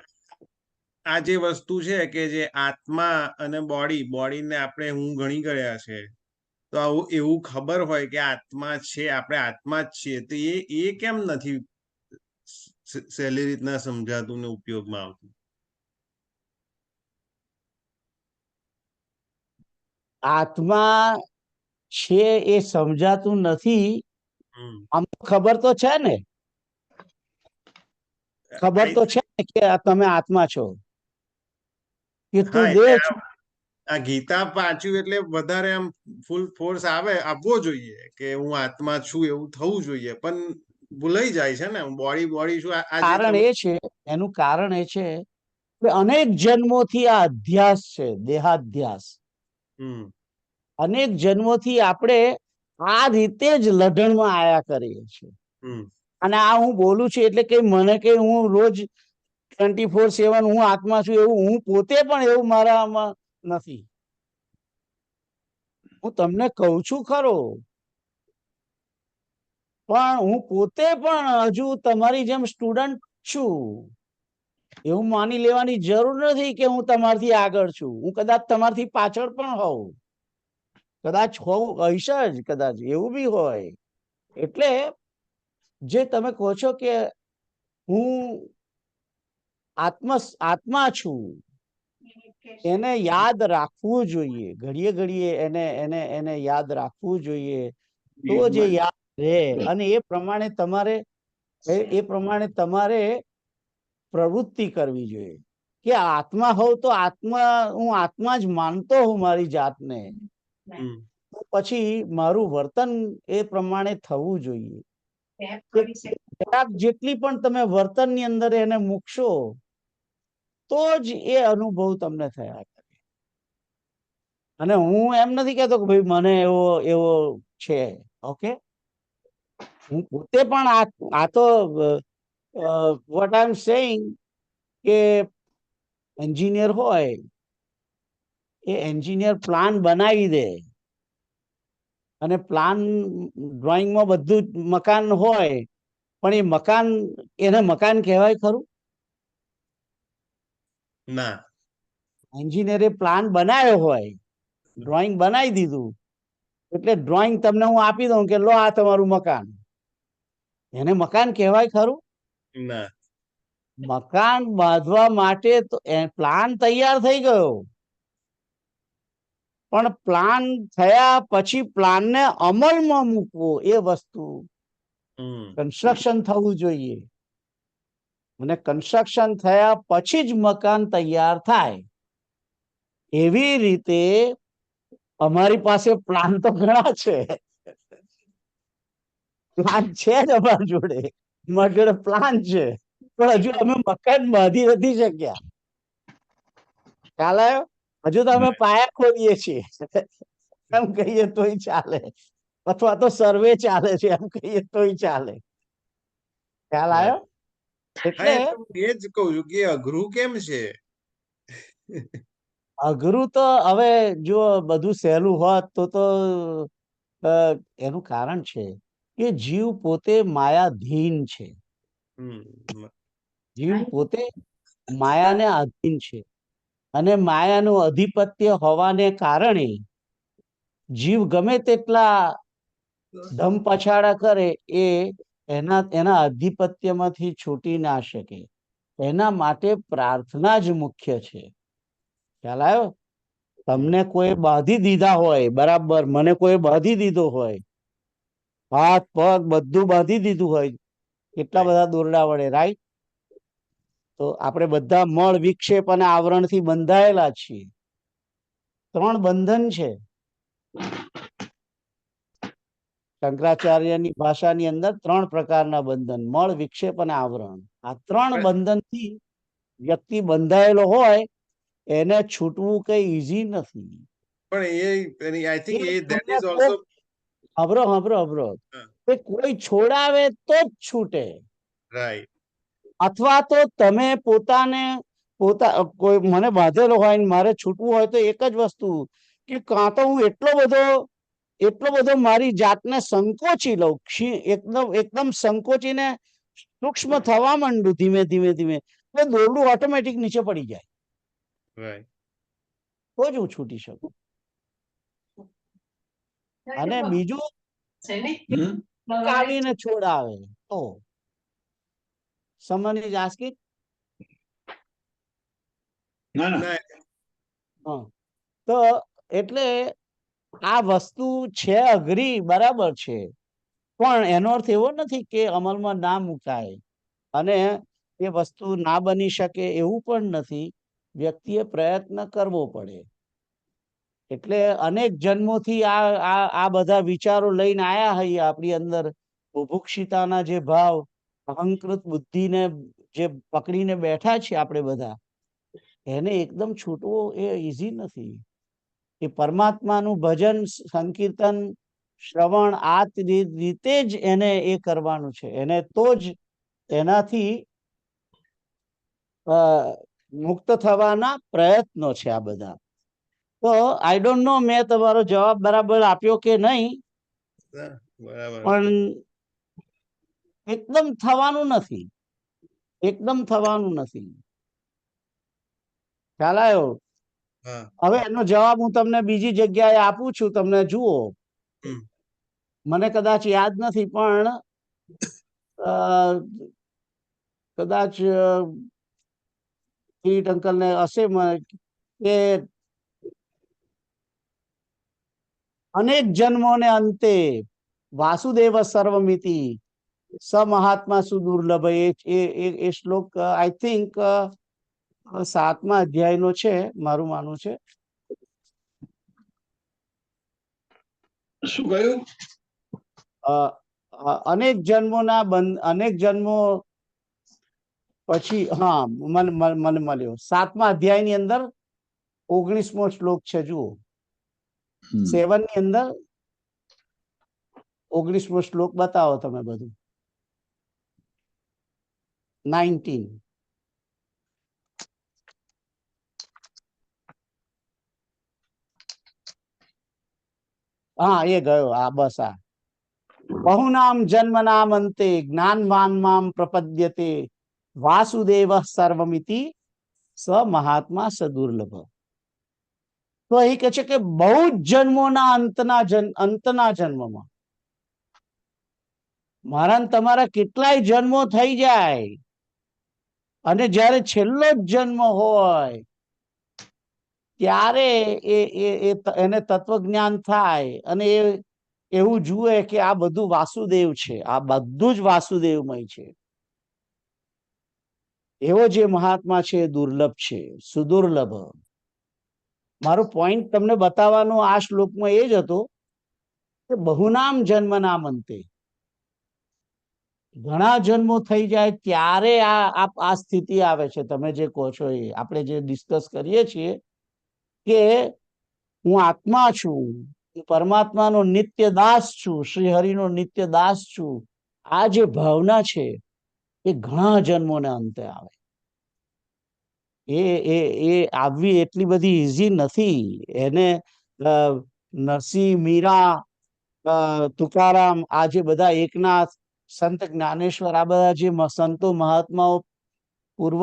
આ જે વસ્તુ છે કે જે આત્મા અને બોડીને આપણે હું ગણી ગયા છે, તો આવું એવું ખબર હોય કે આત્મા છે, આપણે આત્મા જ છીએ, તો એ કેમ નથી સહેલી રીતના સમજાતું ને ઉપયોગમાં આવતું?
આત્મા છે એ સમજાતું નથી, આમ ખબર તો છે ને, ખબર તો છે ને કે તમે આત્મા છો, કે તું દેહ છો.
આ ગીતા વાંચ્યું એટલે વધારે આમ ફૂલ ફોર્સ આપવો જોઈએ કે હું આત્મા છું એવું થવું જોઈએ, પણ ભૂલાઈ જાય છે ને બોડી શું.
કારણ એ છે, એનું કારણ એ છે કે અનેક જન્મોથી આ અધ્યાસ છે, દેહાધ્યાસ. અનેક જન્મોથી આપણે આ રીતે જ લઢણમાં આયા કરીએ છીએ. અને આ હું બોલું છું એટલે કે મને કે હું રોજ 24/7 હું આત્મા છું એવું હું પોતે પણ એવું મારામાં નથી. હું તમને કહું છું ખરો, પણ હું પોતે પણ હજુ તમારી જેમ સ્ટુડન્ટ છું. એવું માની લેવાની જરૂર નથી કે હું તમારથી આગળ છું. હું કદાચ તમારથી પાછળ પણ હોઉં, કદાચ હઈશ જ, કદાચ એવું બી હોય. એટલે જે તમે કહો છો કે હું આત્મા છું, એને યાદ રાખવું જોઈએ, ઘડીએ ઘડીએ એને યાદ રાખવું જોઈએ, તો જે યાદ રહે. અને એ પ્રમાણે તમારે પ્રવૃત્તિ કરવી જોઈએ. કે આત્મા હોઉં તો હું આત્મા જ માનતો હોઉં મારી જાતને,
હમ
તો પછી મારું વર્તન એ પ્રમાણે થવું જોઈએ. જરાક જેટલી પણ તમે વર્તનની અંદર એને મૂકશો તો જ એ અનુભવ તમને થયા કરે. અને હું એમ નથી કહેતો કે ભાઈ મને એવો એવો છે, ઓકે, હું પોતે પણ આ તો વોટ આઈ એમ સેઇંગ કે એન્જિનિયર હોય એ એન્જિનિયર પ્લાન બનાવી દે અને પ્લાન ડ્રોઈંગમાં બધું જ મકાન હોય, પણ એ મકાન એને મકાન કહેવાય ખરું?
ના.
એન્જિનિયરે પ્લાન બનાવ્યો હોય, ડ્રોઈંગ બનાવી દીધું, એટલે ડ્રોઈંગ તમને હું આપી દઉં કે લો આ તમારું મકાન, એને મકાન કહેવાય ખરું?
ના.
મકાન બાંધવા માટે તો પ્લાન તૈયાર થઈ ગયો, પણ પ્લાન થયા પછી પ્લાનને અમલમાં મૂકવો એ વસ્તુ
હમ
કન્સ્ટ્રક્શન થવું જોઈએ. અને કન્સ્ટ્રક્શન થયા પછી જ મકાન તૈયાર થાય. એવી રીતે અમારી પાસે પ્લાન તો ઘણા છે, પ્લાન છે જ અમારી જોડે, અમારી જોડે પ્લાન છે, પણ હજુ અમે મકાન બાંધી નથી શક્યા. ખ્યાલ આવ્યો? હજુ તો અમે પાયા ખોદીએ છીએ એમ કહીએ તોય ચાલે, અથવા તો સર્વે ચાલે છે એમ કહીએ તોય ચાલે. ખ્યાલ આવ્યો?
હા,
એટલે
એ તો એ જ કહું છું કે અઘરું કેમ છે?
અઘરું તો હવે જો બધું સહેલું હોત તો એનું કારણ છે કે જીવ પોતે માયાધીન છે.
હમ
જીવ પોતે માયાને આધીન છે, અને માયાનું અધિપત્ય હોવાને કારણે જીવ ગમે તેટલા ધમ પછાડા કરે એ એના અધિપત્યમાંથી છૂટી ના શકે. એના માટે પ્રાર્થના જ મુખ્ય છે. ખ્યાલ આવ્યો? તમને કોઈ બાંધી દીધા હોય, બરાબર, મને કોઈ બાંધી દીધો હોય, હાથ પગ બધું બાંધી દીધું હોય કેટલા બધા દોરડા વડે, રાઈટ? તો આપણે બધા મળ, વિક્ષેપ અને આવરણથી બંધાયેલા છીએ. 3 બંધન છે. શંકરાચાર્યની ભાષાની અંદર 3 પ્રકારના બંધન: મળ, વિક્ષેપ અને આવરણ. આ 3 બંધનથી વ્યક્તિ બંધાયેલો હોય એને છૂટવું કઈ ઈઝી નથી.
પણ આઈ થિંક એ ધેટ
તમને
ઇઝ ઓલસો
હબરો કોઈ છોડાવે તો જ છૂટે,
રાઈટ.
અથવા તો તમે કોઈ મને બાંધેલો હોય ને મારે છૂટવું હોય તો એક જ વસ્તુ કે કાં તો હું એટલો બધો મારી જાતને સંકોચી લઉં, એકદમ સંકોચીને સૂક્ષ્મ થવા માંડું ધીમે ધીમે ધીમે, તો દોરડું ઓટોમેટિક નીચે પડી જાય,
રાઈટ.
તો જ હું છૂટી શકું. અને બીજું કાઢીને છોડાવે તો someone is asking? તો એટલે આ વસ્તુ છે અઘરી, બરાબર છે, પણ એનો અર્થ એવો નથી કે અમલમાં ના મુકાય અને એ વસ્તુ ના બની શકે એવું પણ નથી. વ્યક્તિએ પ્રયત્ન કરવો પડે. એટલે અનેક જન્મોથી આ બધા વિચારો લઈને આયા હોય આપણી અંદર. બુભુક્ષિતાના જે ભાવ, અહંકૃત બુદ્ધિને જે પકડીને બેઠા છે આપણે બધા, એને એકદમ છૂટવો એ ઈઝી નથી. એ પરમાત્માનું ભજન, સંકીર્તન, શ્રવણ આ રીતે જ એને એ કરવાનું છે. એને તો જ એનાથી મુક્ત થવાના પ્રયત્નો છે આ બધા. તો આઈ ડોન્ટ નો મેં તમારો જવાબ બરાબર આપ્યો કે નહીં, પણ એકદમ થવાનું નથી, એકદમ થવાનું નથી. ખ્યાલ આવ્યો? હવે એનો જવાબ હું તમને બીજી જગ્યાએ આપું છું, તમને જુઓ. મને કદાચ યાદ નથી, પણ કદાચ અંકલને હશે કે અનેક જન્મોને અંતે વાસુદેવ સર્વમિતિ સ મહાત્મા સુદુર્લભ, એ શ્લોક આઈ થિંક 7મા અધ્યાયનો છે મારું માનવું છે.
શું કહ્યું?
અનેક જન્મોના અનેક જન્મો પછી હા મને મળ્યો 7મા અધ્યાયની અંદર 19મો શ્લોક છે. જુઓ 7 ની અંદર 19મો શ્લોક બતાવો તમે બધું. 19 હા એ ગયો. આ બસ આ બહુનામ જન્મનામ અંતે જ્ઞાનવાન મામ પ્રપદ્યતે વાસુદેવ સર્વમિતિ સ મહાત્મા સદુર્લભ. તો એ કહે છે કે બહુ જ જન્મોના અંતના જન્મમાં મારા ને તમારા કેટલાય જન્મો થઈ જાય અને જ્યારે છેલ્લો જ જન્મ હોય ત્યારે એને તત્વજ્ઞાન થાય અને એ એવું જુએ કે આ બધું વાસુદેવ છે, આ બધું જ વાસુદેવમય છે. એવો જે મહાત્મા છે એ દુર્લભ છે, સુદુર્લભ. મારો પોઈન્ટ તમને બતાવવાનો આ શ્લોકમાં એ જ હતો કે બહુનામ જન્મનામ અંતે ઘણા જન્મો થઈ જાય ત્યારે આ સ્થિતિ આવે છે. તમે જે કહો છો એ આપણે જે ડિસ્કસ કરીએ છીએ કે હું આત્મા છું, પરમાત્માનો નિત્ય દાસ છું, શ્રી હરિનો નિત્ય દાસ છું. આ જે ભાવના છે એ ઘણા જન્મોને અંતે આવે. એ આવવી એટલી બધી ઈઝી નથી. એને નરસિંહ, મીરા, તુકારામ, આ જે બધા એકનાથ, સંત જ્ઞાનેશ્વર, આ બધા જે સંતો મહાત્માઓ પૂર્વ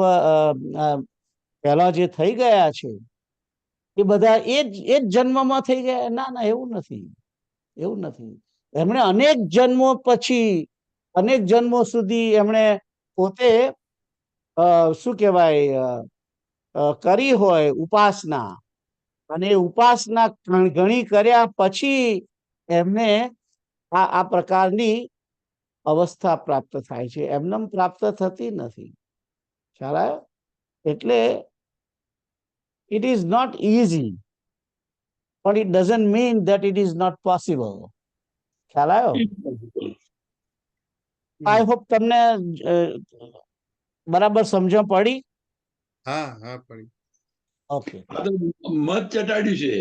પહેલા જે થઈ ગયા છે એ બધા એ જ જન્મમાં થઈ ગયા. ના, એવું નથી, એવું નથી. એમણે અનેક જન્મો પછી, અનેક જન્મો સુધી એમણે પોતે શું કહેવાય કરી હોય ઉપાસના, અને ઉપાસના ઘણી કર્યા પછી એમને આ પ્રકારની અવસ્થા પ્રાપ્ત થાય છે. એમને પ્રાપ્ત થતી નથી. ખ્યાલ આવ્યો? એટલે it is not easy, but it doesn't mean that it is not possible. ખ્યાલ આવ્યો? આઈ હોપ તમને બરાબર સમજણ પડી.
હા હા પડી.
ઓકે.
મત ચટાડ્યું છે.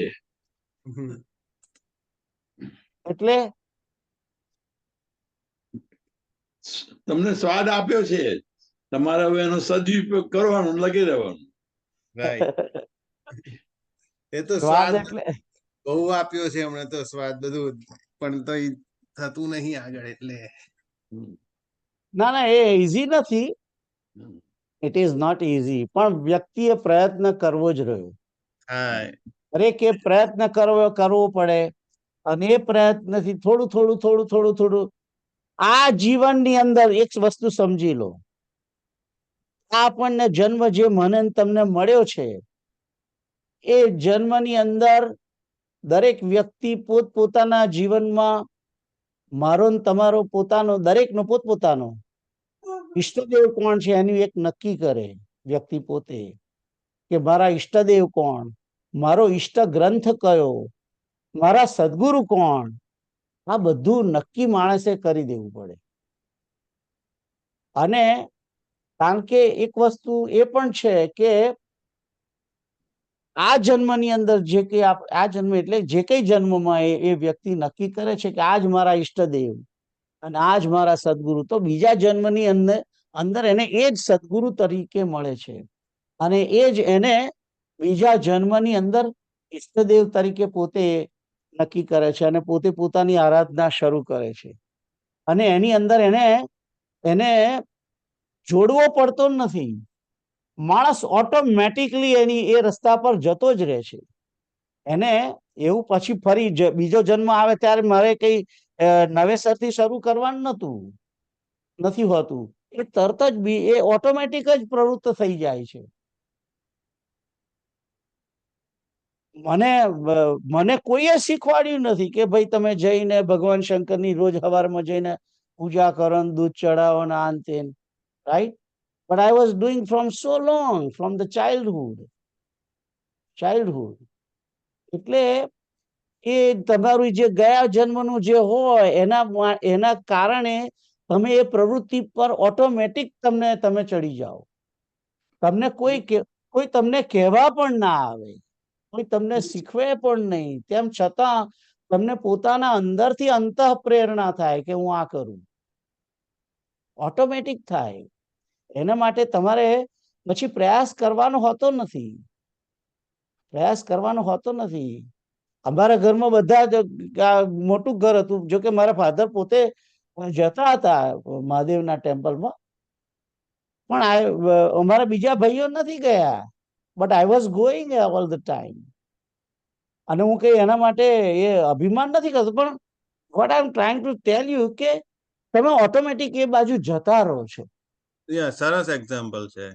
એટલે
તમને સ્વાદ આપ્યો છે, તમારે હવે એનો સદુપયોગ કરવાનો, લગી રહેવાનું.
એ તો
સ્વાદ
સ્વાદ
એટલે
બહુ આપ્યો છે હમણાં તો, સ્વાદ બધું, પણ તો થતું નહીં આગળ. એટલે
ના, એ ઈઝી નથી. It is not easy. પણ વ્યક્તિએ પ્રયત્ન કરવો જ રહ્યો.
હા,
દરેકે પ્રયત્ન કરવો પડે. અને એ પ્રયત્નથી થોડું થોડું થોડું થોડું થોડું આ જીવનની અંદર એક વસ્તુ સમજી લો. આપણને જન્મ જે મને તમને મળ્યો છે એ જન્મની અંદર દરેક વ્યક્તિ પોતપોતાના જીવનમાં, મારો ને તમારો પોતાનો, દરેકનો પોતપોતાનો ઈષ્ટદેવ કોણ છે એનું એક નક્કી કરે વ્યક્તિ પોતે, કે મારા ઈષ્ટદેવ કોણ, મારો ઈષ્ટ ગ્રંથ કયો, મારા સદગુરુ કોણ. આ બધું નક્કી માણસે કરી દેવું પડે. અને કારણ કે એક વસ્તુ એ પણ છે કે આ જન્મની અંદર જે કઈ આ જન્મ એટલે જે કઈ જન્મમાં એ વ્યક્તિ નક્કી કરે છે કે આજ મારા ઈષ્ટદેવ અને આજ મારા સદગુરુ, તો બીજા જન્મની અંદર એને એ જ સદગુરુ તરીકે મળે છે. અને એ જ એને બીજા જન્મની અંદર ઈષ્ટદેવ તરીકે પોતે નક્કી કરે છે અને પોતે પોતાની આરાધના શરૂ કરે છે. અને એની અંદર એને જોડવો પડતો નથી. માણસ ઓટોમેટિકલી એ રસ્તા પર જતો જ રહે છે. એને એવું પછી ફરી બીજો જન્મ આવે ત્યારે મારે કઈ નવેસરથી શરૂ કરવાનું નથી હોતું. એ તરત જ એ ઓટોમેટિક જ પ્રવૃત્ત થઈ જાય છે. મને કોઈએ શીખવાડ્યું નથી કે ભાઈ તમે જઈને ભગવાન શંકરની રોજ સવારમાં જઈને પૂજા કરો, દૂધ ચડાવો ને આન તેન, right? but I was doing from so long, from the childhood. એટલે એ તમારું જે ગયા જન્મનું જે હોય એના કારણે તમે એ પ્રવૃત્તિ પર ઓટોમેટિક તમે ચડી જાઓ. તમને કોઈ તમને કહેવા પણ ના આવે, કોઈ તમને શીખવે પણ નહીં, તેમ છતાં તમને પોતાના અંદરથી અંતઃ પ્રેરણા થાય કે હું આ કરું. ઓટોમેટિક થાય. એના માટે તમારે પછી પ્રયાસ કરવાનો હોતો નથી. અમારા ઘરમાં બધા જ મોટું ઘર હતું. જો કે મારા ફાધર પોતે જતા હતા મહાદેવના ટેમ્પલમાં, પણ અમારા બીજા ભાઈઓ નથી ગયા. But I was going all the time. અને હું કઈ એના માટે એ અભિમાન નથી કરતો, પણ what I M trying to tell you કે તમે ઓટોમેટિક એ બાજુ જતા રહો છો.
સરસ એક્ઝામ્પલ છે.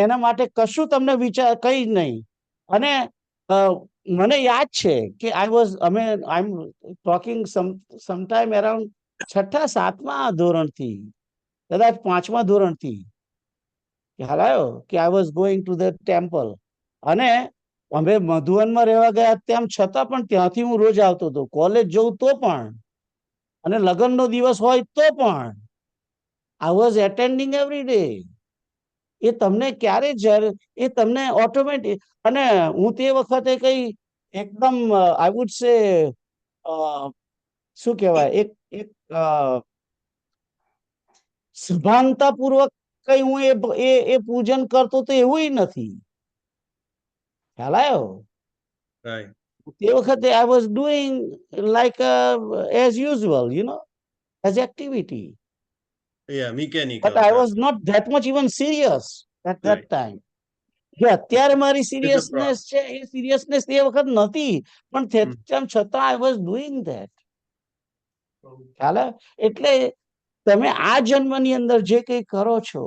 એના માટે કશું તમને વિચાર કઈ નહીં. અને મને યાદ છે કે આઈ એમ ટોકિંગ સમટાઈમ અરાઉન્ડ 6ઠા-7મા ધોરણથી, કદાચ 5મા ધોરણથી ખ્યાલ આવ્યો કે I was going to the temple. અને અમે મધુવનમાં રહેવા ગયા, તેમ છતાં પણ ત્યાંથી હું રોજ આવતો હતો. કોલેજ જવું તો પણ, અને લગ્નનો દિવસ હોય તો પણ I was attending every day. એ તમને ક્યારે જ્યારે એ તમને ઓટોમેટિક. અને હું તે વખતે કઈ એકદમ આઈ વુડ સે શું કહેવાય, એક સભાનતાપૂર્વક કઈ હું એ પૂજન કરતો તો એવું નથી. ખ્યાલ આવ્યો? તે વખતે I was doing like as usual, as activity.
Mechanical.
But I was not that much even serious at that time. જે અત્યારે મારી સિરિયસનેસ છે એ સિરિયસનેસ એ વખત નથી, પણ તેમ છતાં આઈ વોઝ ડુઈંગ ધેટ. ખ્યાલ? એટલે તમે આ જન્મની અંદર જે કંઈ કરો છો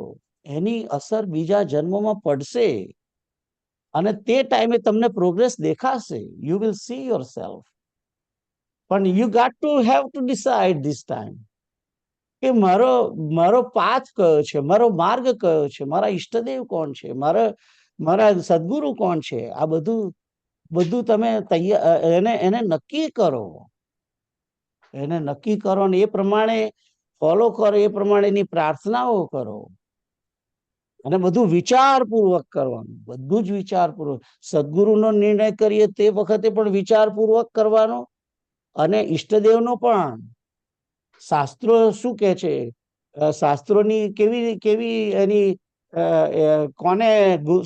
એની અસર બીજા જન્મમાં પડશે, અને તે ટાઈમે તમને પ્રોગ્રેસ દેખાશે. You will see yourself. પણ you got to have to decide this time કે મારો પાથ કયો છે, મારો માર્ગ કયો છે, મારા ઈષ્ટદેવ કોણ છે, મારા સદગુરુ કોણ છે. આ બધું તમે એને નક્કી કરો. અને એ પ્રમાણે ફોલો કરો, એ પ્રમાણેની પ્રાર્થનાઓ કરો. અને બધું વિચારપૂર્વક કરવાનું, બધું જ વિચારપૂર્વક. સદગુરુનો નિર્ણય કરીએ તે વખતે પણ વિચારપૂર્વક કરવાનો, અને ઈષ્ટદેવનો પણ. શાસ્ત્રો શું કે છે, શાસ્ત્રોની કેવી એની કોને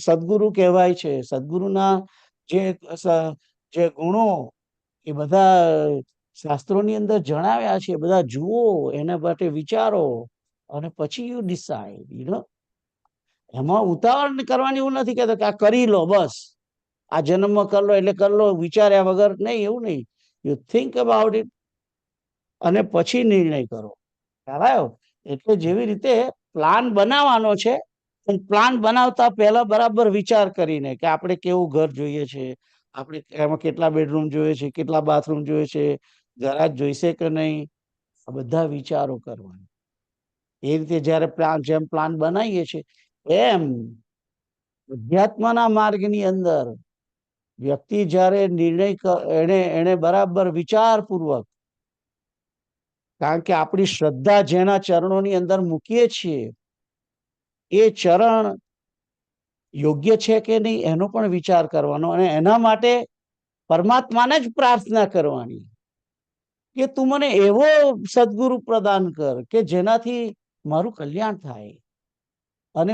સદગુરુ કહેવાય છે, સદગુરુના જે ગુણો એ બધા શાસ્ત્રોની અંદર જણાવ્યા છે. બધા જુઓ, એના માટે વિચારો, અને પછી યુ ડિસાઇડ. એમાં ઉતાવળ કરવાની એવું નથી કહેતો કે આ કરી લો બસ, આ જન્મમાં કરી લો એટલે કરી લો, વિચાર્યા વગર નહીં. એવું નહીં. યુ થિંક અબાઉટ ઇટ અને પછી નિર્ણય કરો. ખ્યાલ આવ્યો? એટલે જેવી રીતે પ્લાન બનાવવાનો છે, પ્લાન બનાવતા પહેલા બરાબર વિચાર કરીને કે આપણે કેવું ઘર જોઈએ છે, આપણે એમાં કેટલા બેડરૂમ જોઈએ છે, કેટલા બાથરૂમ જોઈએ છે, ગરાજ જોઈશે કે નહીં, આ બધા વિચારો કરવાના. એ રીતે જયારે જેમ પ્લાન બનાવીએ છીએ એમ અધ્યાત્મના માર્ગની અંદર વ્યક્તિ જયારે નિર્ણય એને બરાબર વિચારપૂર્વક, કારણ કે આપણી શ્રદ્ધા જેના ચરણોની અંદર મૂકીએ છીએ એ ચરણ યોગ્ય છે કે નહીં એનો પણ વિચાર કરવાનો, અને એના માટે પરમાત્માને જ પ્રાર્થના કરવાની કે તું મને એવો સદગુરુ પ્રદાન કર કે જેનાથી મારું કલ્યાણ થાય. અને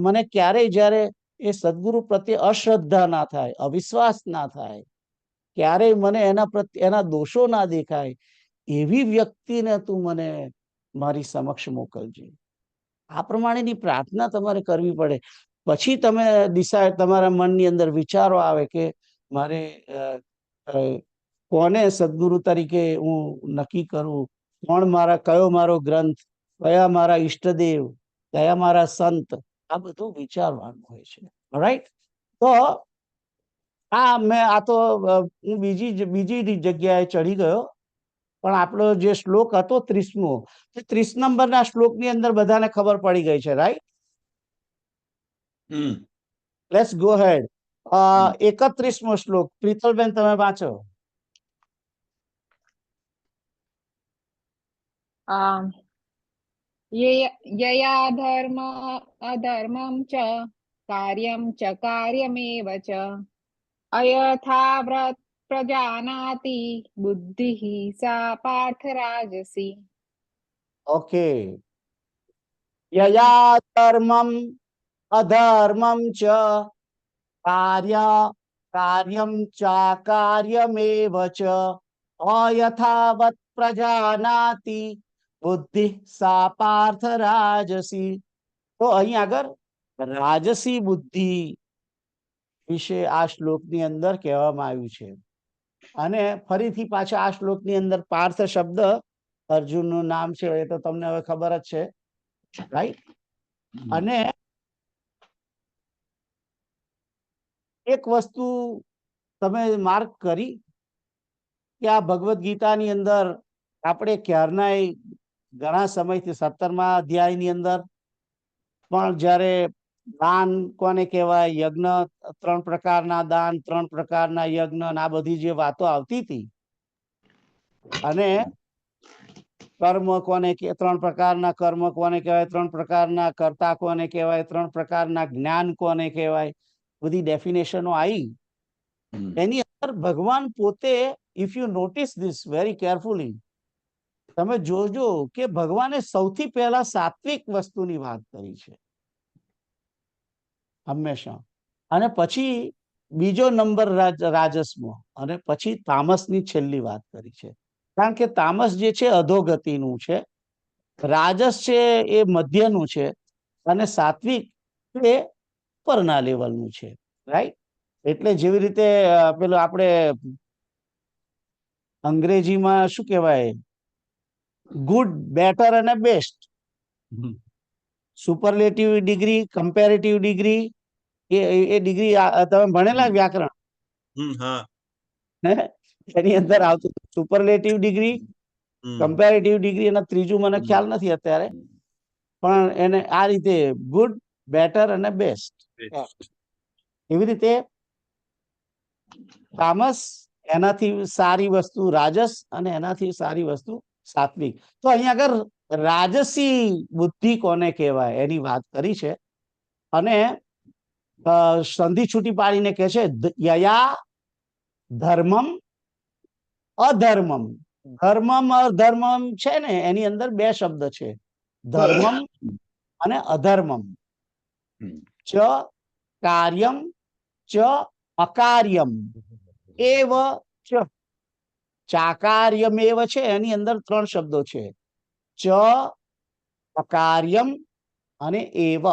મને ક્યારેય જયારે એ સદગુરુ પ્રત્યે અશ્રદ્ધા ના થાય, અવિશ્વાસ ના થાય, ક્યારેય મને એના દોષો ના દેખાય, એવી વ્યક્તિને તું મને મારી સમક્ષ મોકલજે. આ પ્રમાણેની પ્રાર્થના તમારે કરવી પડે. પછી તમે ડિસાઇડ, તમારા મનની અંદર વિચારો આવે કે મારે કોને સદગુરુ તરીકે હું નક્કી કરું, કયો મારો ગ્રંથ, કયા મારા ઈષ્ટદેવ, કયા મારા સંત, આ બધું વિચારવાનું હોય છે. રાઈટ? તો હું બીજી જગ્યાએ ચડી ગયો, પણ આપણો જે શ્લોક હતો 30મો, 30 નંબરના શ્લોકની અંદર બધાને ખબર પડી ગઈ છે. રાઈટ? લેટ્સ ગો હેડ. 31મો શ્લોક પ્રીતલબેન તમે વાંચો.
यया धर्म अधर्मं च कार्यमेव च अयथावत् प्रजानाति बुद्धिः सा पार्थ राजसी.
ઓકે. યયા ધર્મમ અધર્મમ ચ કાર્યમ ચાકાર્યમેવ ચ અયથાવત પ્રજાનાતિ બુદ્ધિ સા પાર્થ રાજસી. તો અહીં આગળ રાજસી બુદ્ધિ વિશે આ શ્લોકની અંદર કહેવામાં આવ્યું છે. અને ફરીથી પાછા આ શ્લોકની અંદર પાર્થ શબ્દ અર્જુનનું નામ છે એ તો તમને હવે ખબર જ છે, રાઈટ? અને એક વસ્તુ તમે માર્ક કરી કે આ ભગવદ્ ગીતાની અંદર આપણે ક્યારના ઘણા સમયથી 17મા અધ્યાયની અંદર પણ જ્યારે દાન કોને કહેવાય, યજ્ઞ, 3 પ્રકારના દાન, 3 પ્રકારના યજ્ઞ, આ બધી જે વાતો આવતી હતી, અને કર્મ કોને કે 3 પ્રકારના કર્મ કોને કહેવાય, 3 પ્રકારના કર્તા કોને કહેવાય, 3 પ્રકારના જ્ઞાન કોને કહેવાય, બધી ડેફિનેશનો આવી. એની અંદર ભગવાન પોતે, if you notice this very carefully, તમે જોજો કે ભગવાને સૌથી પહેલા સાત્વિક વસ્તુની વાત કરી છે હંમેશા, અને પછી બીજો નંબર રાજસમાં, અને પછી તામસની છેલ્લી વાત કરી છે. કારણ કે તામસ જે છે અધોગતિનું છે, રાજસ છે એ મધ્યનું છે, અને સાત્વિક એ ઉપરના લેવલનું છે, રાઈટ? એટલે જેવી રીતે પેલું આપણે અંગ્રેજીમાં શું કહેવાય, ગુડ, બેટર અને best, superlative degree, comparative degree, એ ડિગ્રી તમે ભણેલા વ્યાકરણ?
હા.
એની અંદર આવતું સુપરલેટિવ ડિગ્રી, કમ્પેરેટિવ ડિગ્રી, અને ત્રીજું મને ખ્યાલ નથી અત્યારે, પણ એને આ રીતે ગુડ, બેટર અને બેસ્ટ, એવી રીતે તામસ એનાથી સારી વસ્તુ રાજસ, અને એનાથી સારી વસ્તુ સાત્વિક. તો અહીંયા આગળ રાજસી બુદ્ધિ કોને કહેવાય એની વાત કરી છે. અને સંધિ છૂટી પાડીને કહે છે યયા ધર્મમ અધર્મમ. ધર્મમ અધર્મમ છે ને, એની અંદર 2 શબ્દ છે, ધર્મમ અને અધર્મમ. ચ કાર્યમ ચ અકાર્યમ એવ ચ. ચાકાર્યમેવ છે, એની અંદર 3 શબ્દો છે, ચ, અકાર્યમ અને એવ,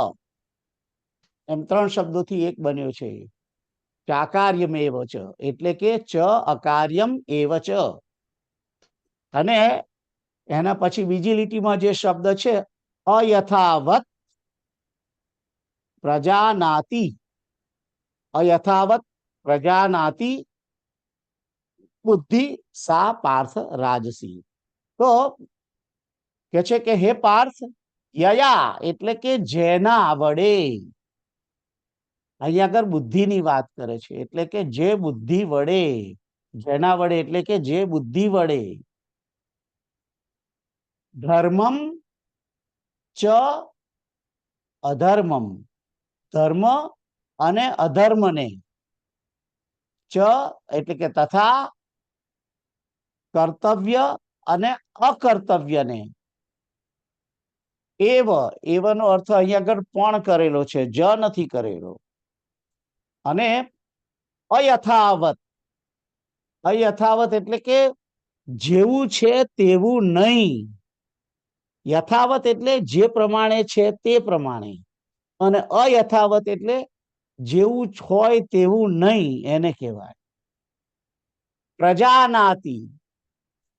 એમ 3 શબ્દોથી એક બન્યો છે. ચાકાર્યમેવ ચ એટલે કે ચ અકાર્યમ એવ ચ. અને એના પછી બીજી લીટીમાં જે શબ્દ છે અયથાવત પ્રજાનાતિ, અયથાવત પ્રજાનાતિ બુદ્ધિ સા પાર્થ રાજસી. તો કે છે કે હે પાર્થ, યયા એટલે કે જેના વડે, અહીંયા આગળ બુદ્ધિની વાત કરે છે, એટલે કે જે બુદ્ધિ વડે, જેના વડે એટલે કે જે બુદ્ધિ વડે, ધર્મમ ચ અધર્મમ, ધર્મ અને અધર્મને, ચ એટલે કે તથા, કર્તવ્ય અને અકર્તવ્યને, એવ, એવનો અર્થ અહીંયા આગળ પણ કરેલો છે, જ નથી કરેલો. અને અયથાવત, અયથાવત એટલે કે જેવું છે તેવું નહીં. યથાવત એટલે જે પ્રમાણે છે તે પ્રમાણે, અને અયથાવત એટલે જેવું હોય તેવું નહીં, એને કહેવાય. પ્રજાનાતિ,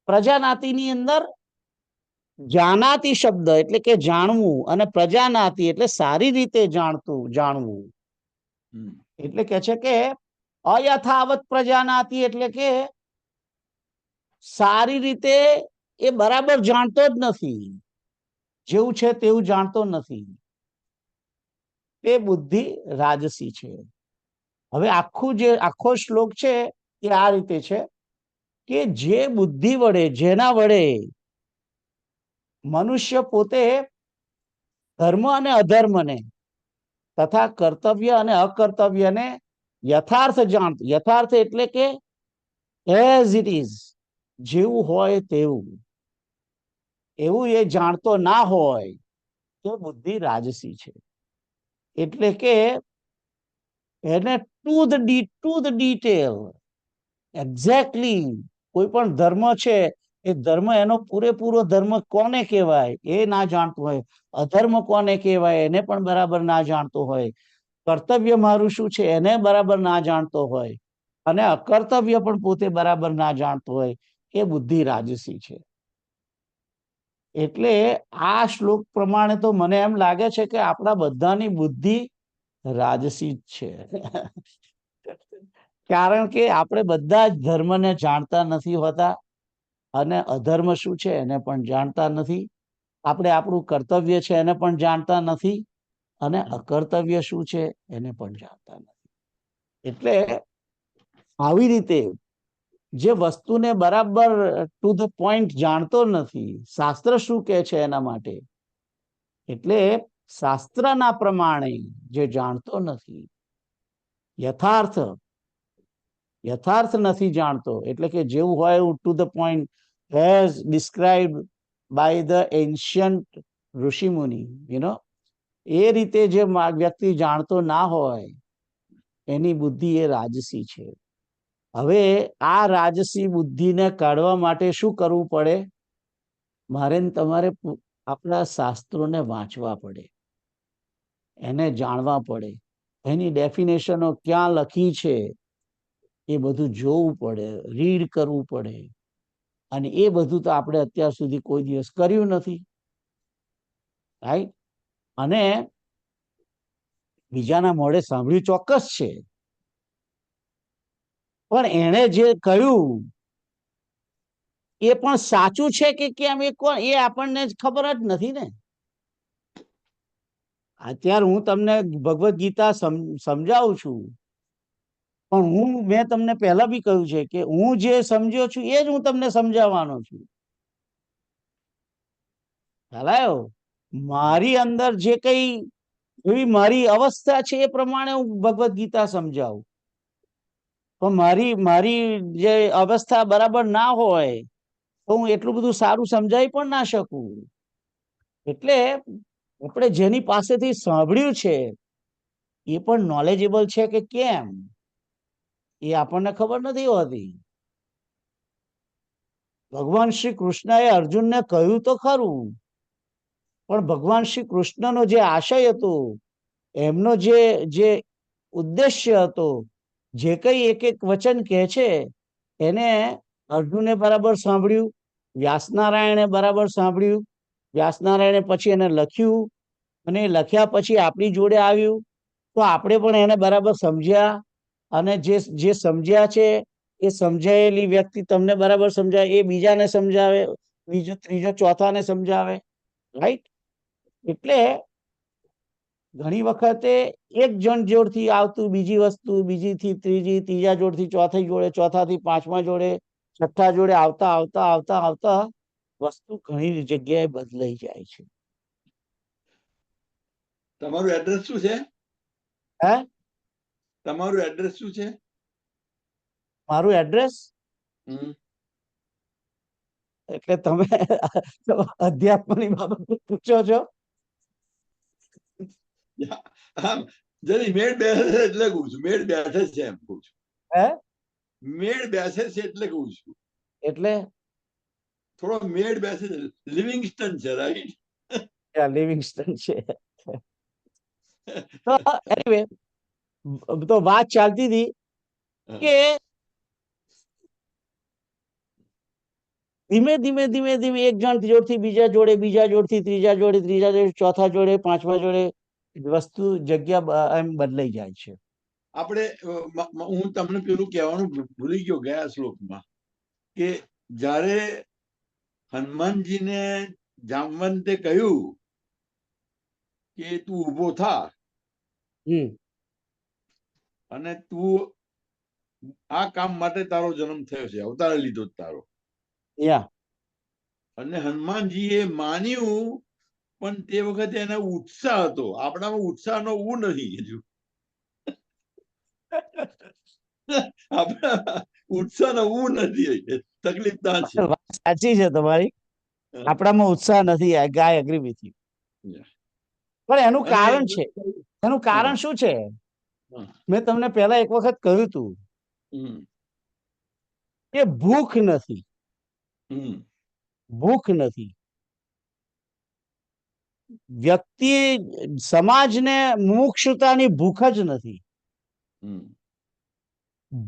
પ્રજાનાતિની અંદર જાનાતિ શબ્દ એટલે કે જાણવું, અને પ્રજાનાતિ એટલે સારી રીતે જાણવું. એટલે કે છે કે અયથાવત પ્રજાનાતિ એટલે કે સારી રીતે એ બરાબર જાણતો જ નથી, જેવું છે તેવું જાણતો નથી. એ બુદ્ધિ રાજસી છે. હવે આખો શ્લોક છે એ આ રીતે છે કે જે બુદ્ધિ વડે, જેના વડે મનુષ્ય પોતે ધર્મ અને અધર્મને તથા કર્તવ્ય અને અકર્તવ્યને યથાર્થ જાણતો, યથાર્થ એટલે કે એઝ ઇટ ઇઝ, જેવું હોય તેવું, એવું એ જાણતો ના હોય તો બુદ્ધિ રાજસી છે. એટલે કે એને ટુ ધ ડિટેલ એક્ઝેક્ટલી કોઈ પણ ધર્મ છે એ ધર્મ, એનો પૂરેપૂરો ધર્મ કોને કહેવાય એ ના જાણતો હોય, અધર્મ કોને કહેવાય એને પણ બરાબર ના જાણતો હોય, કર્તવ્ય મારું શું છે એને બરાબર ના જાણતો હોય, અને અકર્તવ્ય પણ પોતે બરાબર ના જાણતો હોય, એ બુદ્ધિ રાજસી છે. એટલે આ શ્લોક પ્રમાણે તો મને એમ લાગે છે કે આપણા બધાની બુદ્ધિ રાજસી જ છે. કારણ કે આપણે બધા જ ધર્મને જાણતા નથી હોતા અને અધર્મ શું છે એને પણ જાણતા નથી. આપણે આપણું કર્તવ્ય છે એને પણ જાણતા નથી અને અકર્તવ્ય શું છે એને પણ જાણતા નથી. એટલે આવી રીતે જે વસ્તુને બરાબર ટુ ધ પોઈન્ટ જાણતો નથી, શાસ્ત્ર શું કહે છે એના માટે, એટલે શાસ્ત્રના પ્રમાણે જે જાણતો નથી, યથાર્થ નથી જાણતો, એટલે કે જેવું હોય એવું to the point as described by the ancient ઋષિમુનિ, એ રીતે જે વ્યક્તિ જાણતો ના હોય એની બુદ્ધિ એ રાજસી છે. હવે આ રાજસી બુદ્ધિને કાઢવા માટે શું કરવું પડે? મારે ને તમારે આપણા શાસ્ત્રોને વાંચવા પડે, એને જાણવા પડે, એની ડેફિનેશનો ક્યાં લખી છે એ બધું જોવું પડે, રીડ કરવું પડે, અને એ બધું તો આપણે અત્યાર સુધી કોઈ દિવસ કર્યું નથી, રાઈટ? અને બીજાના મોઢે સાંભળ્યું ચોક્કસ છે, પણ એણે જે કહ્યું એ પણ સાચું છે કે કેમ એ આપણને ખબર જ નથી ને. અત્યારે હું તમને ભગવદ્ ગીતા સમજાવું છું, પણ મેં તમને પહેલા બી કહ્યું છે કે હું જે સમજ્યો છું એ જ હું તમને સમજાવવાનો છું. ખ્યાલ? મારી અંદર જે કઈ એવી મારી અવસ્થા છે એ પ્રમાણે હું ભગવદ્ ગીતા સમજાવું, પણ મારી જે અવસ્થા બરાબર ના હોય તો હું એટલું બધું સારું સમજાવી પણ ના શકું. એટલે આપણે જેની પાસેથી સાંભળ્યું છે એ પણ નોલેજેબલ છે કે કેમ એ આપણને ખબર નથી હોતી. ભગવાન શ્રી કૃષ્ણએ અર્જુનને કહ્યું તો ખરું, પણ ભગવાન શ્રી કૃષ્ણનો જે આશય હતો, એમનો જે ઉદ્દેશ્ય હતો, જે કઈ એક એક વચન કહે છે એને અર્જુને બરાબર સાંભળ્યું, વ્યાસનારાયણે બરાબર સાંભળ્યું, વ્યાસનારાયણે પછી એને લખ્યું, અને લખ્યા પછી આપણી જોડે આવ્યું તો આપણે પણ એને બરાબર સમજ્યા, અને જે સમજ્યા છે એ સમજાયેલી વ્યક્તિ તમને બરાબર સમજાય, એ બીજાને સમજાવે, બીજો ત્રીજો ચોથાને સમજાવે, રાઈટ? એટલે ઘણી વખતે એક જણ જોડથી આવતું બીજી વસ્તુ, બીજીથી ત્રીજી, ત્રીજા જોડથી ચોથી જોડે, ચોથાથી પાંચમા જોડે, છઠ્ઠા જોડે આવતા આવતા આવતા આવતા વસ્તુ ઘણી જગ્યાએ બદલાઈ જાય છે.
તમારું એડ્રેસ શું છે?
હે?
તમારું એડ્રેસ શું છે?
મારું એડ્રેસ એટલે તમે અધ્યાત્મની બાબત પૂછો છો?
જરી મેળ બેસે છે એટલે કહું છું, મેળ બેસે છે એમ કહું છું.
હે?
મેળ બેસે છે એટલે કહું છું.
એટલે
થોડો મેળ બેસે છે. લિવિંગસ્ટન છે, રાઈટ?
લિવિંગસ્ટન છે. તો એનીવે, તો વાત ચાલતી હતી કે ધીમે ધીમે ધીમે ધીમે એક જણ જોડથી બીજા જોડે, બીજા જોડથી ત્રીજા જોડે, ત્રીજા જોડે ચોથા જોડે, પાંચમા જોડે વસ્તુ જગ્યા એમ બદલાઈ જાય છે.
આપણે હું તમને પેલું કહેવાનું ભૂલી ગયો ગયા શ્લોકમાં કે જ્યારે હનુમાનજીને જામવંતે કહ્યું કે તું ઉભો થા,
હમ
અને તું આ કામ માટે તારો જન્મ થયો છે, અવતાર લીધો છે તારો.
યા
અને હનુમાનજીએ માન્યું, પણ તે વખતે એને ઉત્સાહ હતો. આપણામાં ઉત્સાહનો ઉ નથી હજુ. આપણા ઉત્સાહનો ઉ નથી. તકલીફ ત્યાં છે.
વાત સાચી છે તમારી, આપણામાં ઉત્સાહ નથી. I agree with you. પણ એનું
અને
કારણ છે, એનું
હા,
કારણ શું છે?
હા,
મેં તમને પહેલા એક વખત કહ્યું હતું
હમ,
કે ભૂખ નથી,
હમ,
ભૂખ નથી. વ્યક્તિ સમાજને મુમુક્ષુતાની ભૂખ જ નથી.
હમ,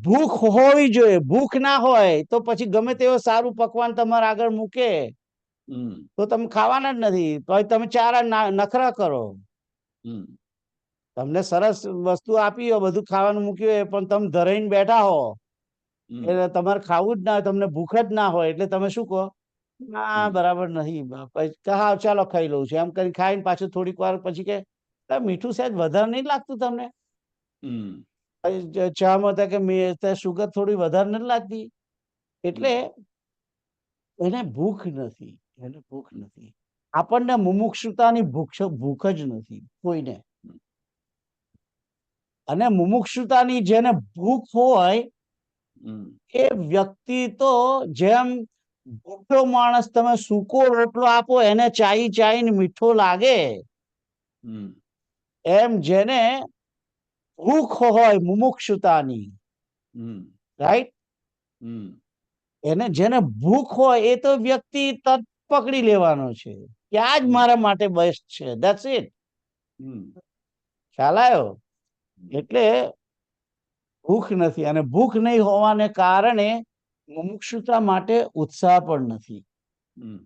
ભૂખ હોવી જોઈએ. ભૂખ ના હોય તો પછી ગમે તેવો સારું પકવાન તમારા આગળ મૂકે
હમ,
તો તમે ખાવાના જ નથી. તો તમે ચાર નખરા કરો.
હમ,
તમને સરસ વસ્તુ આપી હોય, બધું ખાવાનું મૂક્યું હોય, પણ તમે ધરાઈને બેઠા હો,
હમ,
એટલે તમારે ખાવું જ ના હોય, તમને ભૂખ જ ના હોય, એટલે તમે શું કહો? ના,
હમ,
બરાબર નહીં. પછી હા ચાલો ખાઈ લઉં છું એમ કરી ખાઈને પાછું થોડીક વાર પછી કે મીઠું સહેજ વધારે નહીં લાગતું તમને?
હમ,
ચામાં હતા કે સુગર થોડી વધારે નથી લાગતી? એટલે એને ભૂખ નથી, એને ભૂખ નથી. આપણને મુમુક્ષુતાની ભૂખ જ નથી કોઈને. અને મુમુક્ષુતાની જેને ભૂખ હોય
હમ,
એ વ્યક્તિ તો જેમ ભૂખ્યો માણસ તમે સૂકો રોટલો આપો એને ચાઈ ચાઈને મીઠો લાગે,
હમ,
એમ જેને ભૂખ હોય મુમુક્ષુતાની,
હમ,
રાઈટ,
હમ,
એને જેને ભૂખ હોય એ તો વ્યક્તિ તત પકડી લેવાનો છે કે આ જ મારા માટે બેસ્ટ છે. That's it.
હમ,
ખ્યાલ આવ્યો? એટલે ભૂખ નથી, અને ભૂખ નહીં હોવાને કારણે મુમુક્ષુતા માટે ઉત્સાહ પણ નથી.
હમ,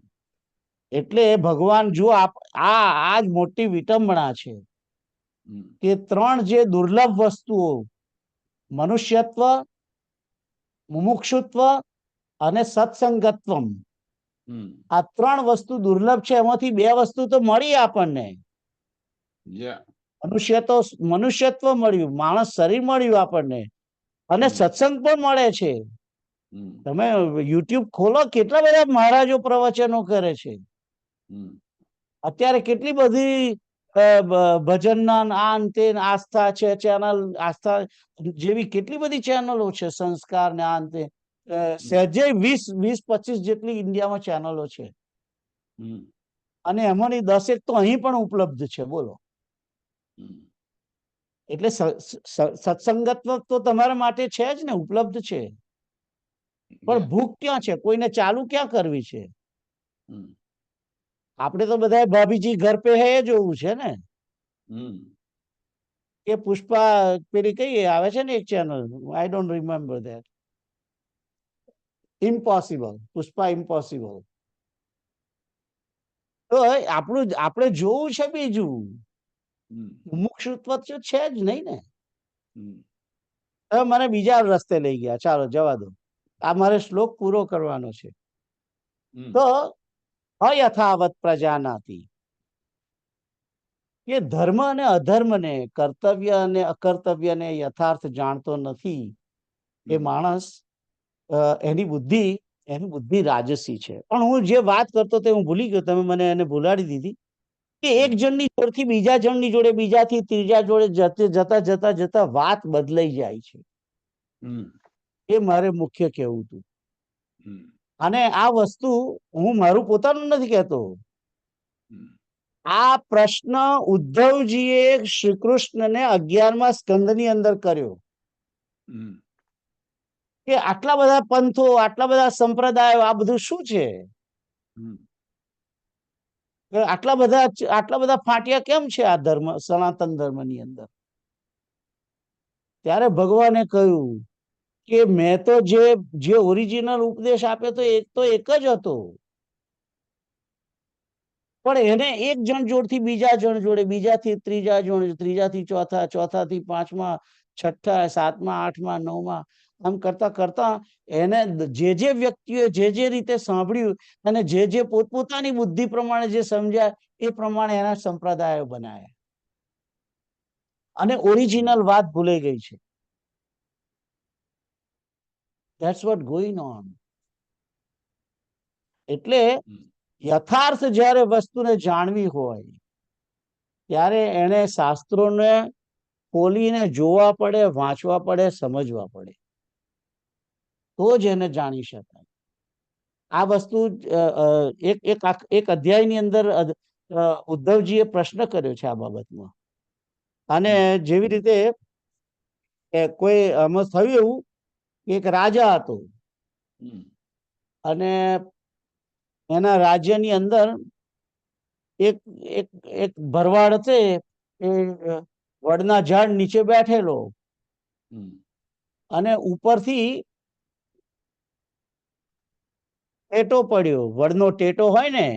એટલે ભગવાન જો આ જ મોટી વિટંબણા છે
હમ,
કે ત્રણ જે દુર્લભ વસ્તુઓ, મનુષ્યત્વ, મુમુક્ષુત્વ અને સત્સંગત્વમ,
હમ,
આ ત્રણ વસ્તુ દુર્લભ છે. એમાંથી બે વસ્તુ તો મળી આપણને.
yeah,
મનુષ્યત્વ મળ્યું, માણસ શરીર મળ્યું આપણને, અને
હમ,
સત્સંગ પણ મળે છે.
હમ,
તમે યુટ્યુબ ખોલો, કેટલા બધા મહારાજો પ્રવચનો કરે છે.
હમ,
અત્યારે કેટલી બધી ભજનના આ ને તે આસ્થા છે ચેનલ, આસ્થા જેવી કેટલી બધી ચેનલો છે, સંસ્કાર ને આ ને તે. સહેજે 20-25 જેટલી ઇન્ડિયામાં ચેનલો છે,
હમ,
અને એમાંની 10 તો અહીં પણ ઉપલબ્ધ છે. બોલો.
હમ,
એટલે સત્સંગત્વ તો તમારા માટે છે જ ને, ઉપલબ્ધ છે. પણ
yeah,
ભૂખ ક્યાં છે? કોઈને ચાલુ ક્યાં કરવી છે?
હમ,
આપણે તો બધા ભાભીજી ઘર પે હે જોવું છે ને,
હમ,
કે પુષ્પા પેલી કઈ આવે છે ને એક channel, I don't remember that. Impossible, Pushpa impossible. તો આપણે જોવું છે બીજું.
હમ,
મુમુક્ષુત્વ તો છે જ નહીં ને.
હમ,
હવે મને બીજા રસ્તે લઈ ગયા, ચાલો જવા દો. આ મારે શ્લોક પૂરો કરવાનો છે.
હમ,
તો અયથાવત પ્રજાનાતિ, કે ધર્મ અને અધર્મને, કર્તવ્ય અને અકર્તવ્યને યથાર્થ જાણતો નથી એ માણસ, એની બુદ્ધિ રાજસી છે. પણ હું જે વાત કરતો તે હું ભૂલી ગયો, તમે મને એને ભૂલાડી દીધી. કે એક જણની જોડેથી બીજા જણની જોડે, બીજાથી ત્રીજા જોડે જતા જતા જતા વાત બદલાઈ જાય છે.
હમ,
એ મારે મુખ્ય કહેવું હતું.
હમ,
અને આ વસ્તુ હું મારું પોતાનું નથી કહેતો.
હમ,
આ પ્રશ્ન ઉદ્ધવજીએ શ્રી કૃષ્ણને 11મા સ્કંદની અંદર કર્યો
હમ,
કે આટલા બધા પંથો, આટલા બધા સંપ્રદાયો, આ બધું શું છે?
હમ,
આટલા બધા ફાટ્યા કેમ છે આ ધર્મ, સનાતન ધર્મની અંદર? ત્યારે ભગવાને કહ્યું કે મેં તો જે ઓરિજિનલ ઉપદેશ આપ્યો તો એક જ હતો, પણ એને એક જણ જોડથી બીજા જણ જોડે, બીજાથી ત્રીજા જણ, ત્રીજાથી ચોથા, ચોથાથી પાંચમા, છઠ્ઠા, સાતમા, આઠમા, નવમા, આમ કરતા કરતા એને જે વ્યક્તિઓ જે રીતે સાંભળ્યું અને જે પોતપોતાની બુદ્ધિ પ્રમાણે જે સમજ્યા એ પ્રમાણે એના સંપ્રદાયો બનાવ્યા. અને ઓરિજિનલ વાત ભૂલાઈ ગઈ છે. That's vote going on. એટલે યથાર્થ જ્યારે વસ્તુને જાણવી હોય ત્યારે એને શાસ્ત્રોને ખોલીને જોવા પડે, વાંચવા પડે, સમજવા પડે, તો જ એને જાણી શકાય. આ વસ્તુ એક અધ્યાયની અંદર ઉદ્ધવજીએ પ્રશ્ન કર્યો છે આ બાબતમાં. અને જેવી રીતે કોઈ આમાં થયું એવું કે એક રાજા હતો અને એના રાજ્યની અંદર એક એક એક ભરવાડ છે એ વડના ઝાડ નીચે બેઠેલો અને ઉપરથી ટેટો પડ્યો. વડનો ટેટો હોય ને,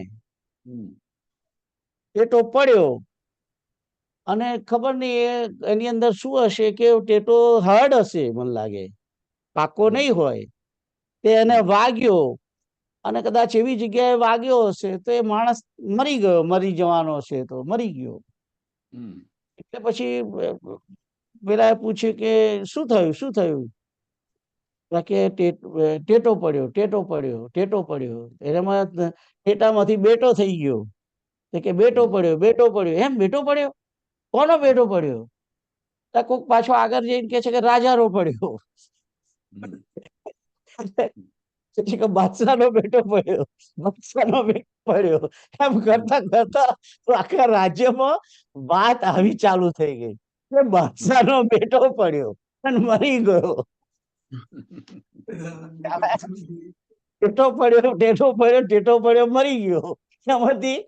ટેટો પડ્યો અને ખબર નહીં એની અંદર શું હશે કે ટેટો હાર્ડ હશે, મને લાગે પાકો નહીં હોય. તે એને વાગ્યો અને કદાચ એવી જગ્યાએ વાગ્યો હશે તો એ માણસ મરી ગયો, મરી જવાનો હશે તો મરી ગયો. એટલે પછી પેલા પૂછ્યું કે શું થયું, શું થયું? કે ટેટો પડ્યો, ટેટો પડ્યો, ટેટો પડ્યો. એમાં ટેટામાંથી બેટો થઈ ગયો. કે બેટો પડ્યો, બેટો પડ્યો. એમ બેટો પડ્યો? કોનો બેટો પડ્યો? કોક પાછો આગળ જઈને કે છે કે રાજાનો પડ્યો. બાદશાહનો બેટો પડ્યો, બાદશાહનો બેટો પડ્યો. એમ કરતા કરતા આખા રાજ્યમાં વાત આવી ચાલુ થઈ ગઈ કે બાદશાહનો બેટો પડ્યો અને મરી ગયો. ટેટો પડ્યો, ટેટો પડ્યો, ટેટો પડ્યો, મરી ગયો. એમાંથી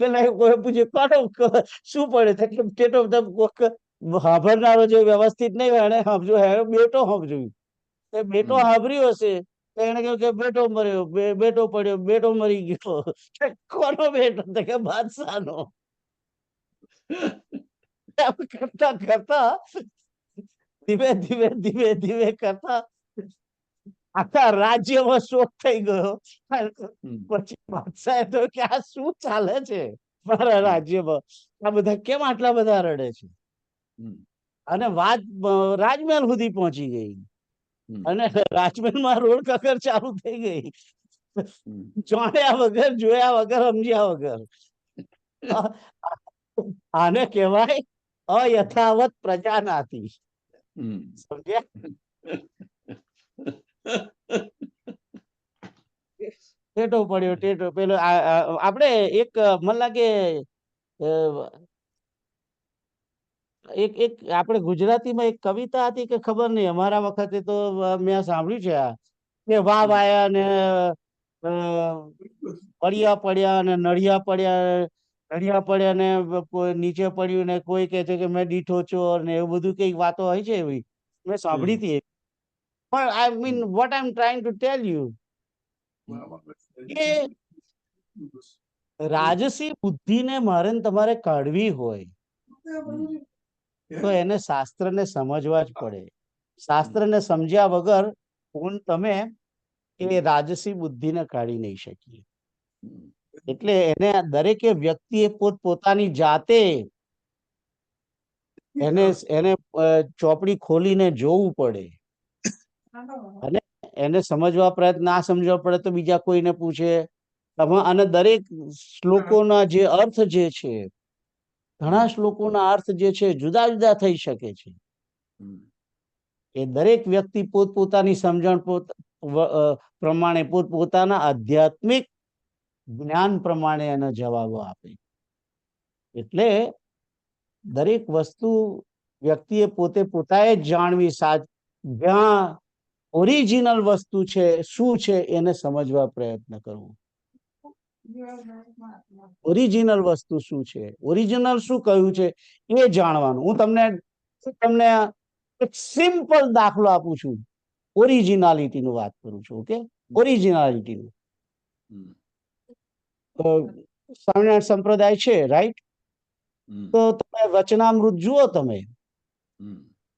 પેલા કોઈ પૂછ્યું કોનો શું પડે? ટેટો સાંભળનારો જો વ્યવસ્થિત નહીં હોય એને સમજો બેટો સમજ્યું. બેટો સાંભળ્યો હશે તો એને કહ્યું કે બેટો મર્યો, બેટો પડ્યો, બેટો મરી ગયો. કોનો બેટો? કે બાદશાહનો. કરતા કરતા ધીમે ધીમે ધીમે ધીમે કરતા આખા રાજ્યમાં શોક થઈ ગયો. પછી બાદશાહે તો કે આ શું ચાલે છે મારા રાજ્યમાં? આ બધા કેમ આટલા બધા રડે છે? અને વાત રાજમહેલ સુધી પહોંચી ગઈ અને રાજમહેલમાં રોડ કકર ચાલુ થઈ ગઈ. જાણ્યા વગર, જોયા વગર, સમજ્યા વગર. આને કહેવાય અયથાવત પ્રજા નાતી. સમજ્યા? ટેટો પડ્યો, ટેટો પેલો આપણે એક મને લાગે એક એક આપણે ગુજરાતીમાં એક કવિતા હતી કે ખબર નહીં, અમારા વખતે તો મેં સાંભળ્યું છે આ કે વાવ આયા ને પડ્યા પડ્યા ને નળિયા પડ્યા, નળિયા પડ્યા ને કોઈ નીચે પડ્યું ને કોઈ કહે છે કે મેં દીઠો ચોર ને એવું બધું કઈક વાતો હોય છે એવી મેં સાંભળી હતી. પણ I mean what I M trying to tell you કે રાજસી બુદ્ધિને મારે તમારે કાઢવી હોય તો એને શાસ્ત્રને સમજવા જ પડે. શાસ્ત્રને સમજ્યા વગર તમે એ રાજસી બુદ્ધિને કાઢી નહીં શકીએ. એટલે એને દરેકે વ્યક્તિએ પોતાની જાતે એને ચોપડી ખોલીને જોવું પડે અને એને સમજવા પ્રયત્ન ના સમજવા પડે તો બીજા કોઈને પૂછે. અને દરેક શ્લોકોના જે અર્થ જે છે, ઘણા શ્લોકોના અર્થ જે છે જુદા જુદા થઈ શકે છે. એ દરેક વ્યક્તિ પોતપોતાની સમજણ પ્રમાણે પોતપોતાના આધ્યાત્મિક જ્ઞાન પ્રમાણે એના જવાબો આપે. એટલે દરેક વસ્તુ વ્યક્તિએ પોતાએ જ જાણવી. જ્યાં ઓરિજિનલ વસ્તુ છે શું છે એને સમજવા પ્રયત્ન કરવો. ઓરિજિનલ વસ્તુ શું છે, ઓરિજિનલ શું કહ્યું છે એ જાણવાનું. હું તમને એક સિમ્પલ દાખલો આપું છું. ઓરિજિનાલિટી નું વાત કરું છું. ઓકે, ઓરિજિનાલિટી નું સ્વામિનારાયણ સંપ્રદાય છે, રાઈટ? તો તમે વચનામૃત જુઓ. તમે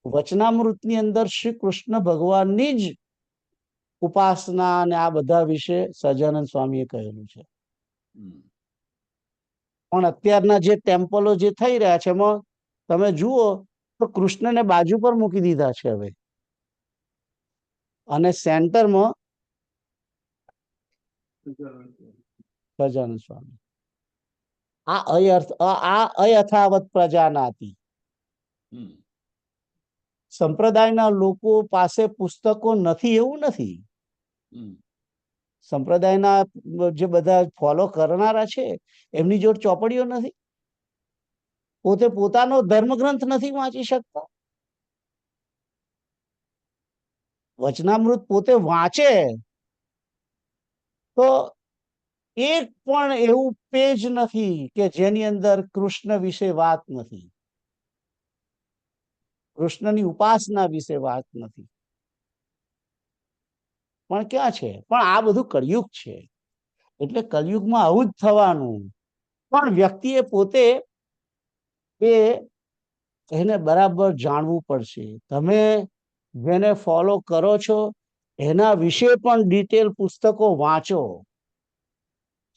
વચનામૃત ની અંદર શ્રી કૃષ્ણ ભગવાનની જ ઉપાસના અને આ બધા વિશે સહજાનંદ સ્વામીએ કહેલું છે. પણ અત્યારના જે ટેમ્પલો જે થઈ રહ્યા છે એમાં તમે જુઓ તો કૃષ્ણને બાજુ પર મૂકી દીધા છે હવે, અને સેન્ટરમાં સહજાનંદ સ્વામી. આ અયથાવત પ્રજાનાતિ.
હમ.
સંપ્રદાયના લોકો પાસે પુસ્તકો નથી એવું નથી.
હમ.
સંપ્રદાયના જે બધા ફોલો કરનારા છે એમની જોડે ચોપડીઓ નથી, પોતે પોતાનો ધર્મગ્રંથ નથી વાંચી શકતા. વચનામૃત પોતે વાંચે તો એક પણ એવું પેજ નથી કે જેની અંદર કૃષ્ણ વિશે વાત નથી, કૃષ્ણની ઉપાસના વિશે વાત નથી. પણ ક્યાં છે? પણ આ બધું કળિયુગ છે, એટલે કળિયુગમાં આવું જ થવાનું. પણ વ્યક્તિએ પોતે એને બરાબર જાણવું પડશે. તમે જેને ફોલો કરો છો એના વિશે પણ ડિટેલ પુસ્તકો વાંચો,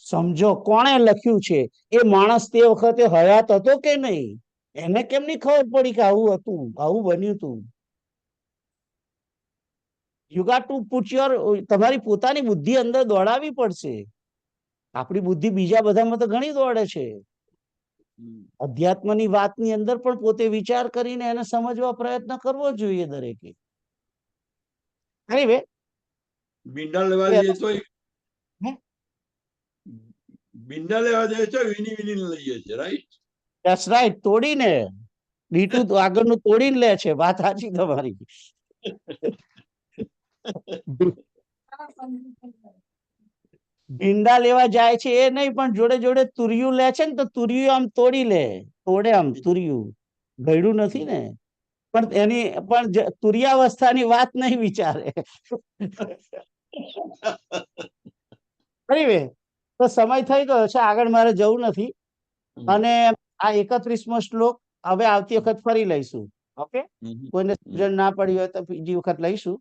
સમજો કોણે લખ્યું છે, એ માણસ તે વખતે હયાત હતો કે નહીં, એને કેમની ખબર પડી કે આવું હતું, આવું બન્યું હતું. યુ ગાટ ટુ પુટ યોર, તમારી પોતાની બુદ્ધિ અંદર દોડાવવી પડશે. આપણી બુદ્ધિ બીજા બધામાં તો ઘણી દોડે છે. અધ્યાત્મની વાતની અંદર પણ પોતે વિચાર કરીને એને સમજવા પ્રયત્ન કરવો જોઈએ દરેકે. Anyway,
બિંડા લેવા જઈએ તો બિંડા લેવા જઈએ તો વિની વિની લઈએ છે, રાઈટ?
that's right, તોડીને ડીટુ આગળનું તોડીને લે છે. વાત સાચી તમારી. ભીંડા લેવા જાય છે એ નહીં, પણ જોડે જોડે તુરિયું લે છે ને, તો તુરિયું આમ તોડી લે, તોડે આમ તુરિયું, ગળ્યું નથી ને, પણ એની પણ તુરિયાવસ્થાની વાત નહીં વિચારે. Anyway, તો સમય થઈ ગયો છે, આગળ મારે જવું નથી. અને આ 31મો શ્લોક હવે આવતી વખત ફરી લઈશું. ઓકે, કોઈને સમજણ ના પડી હોય તો બીજી વખત લઈશું,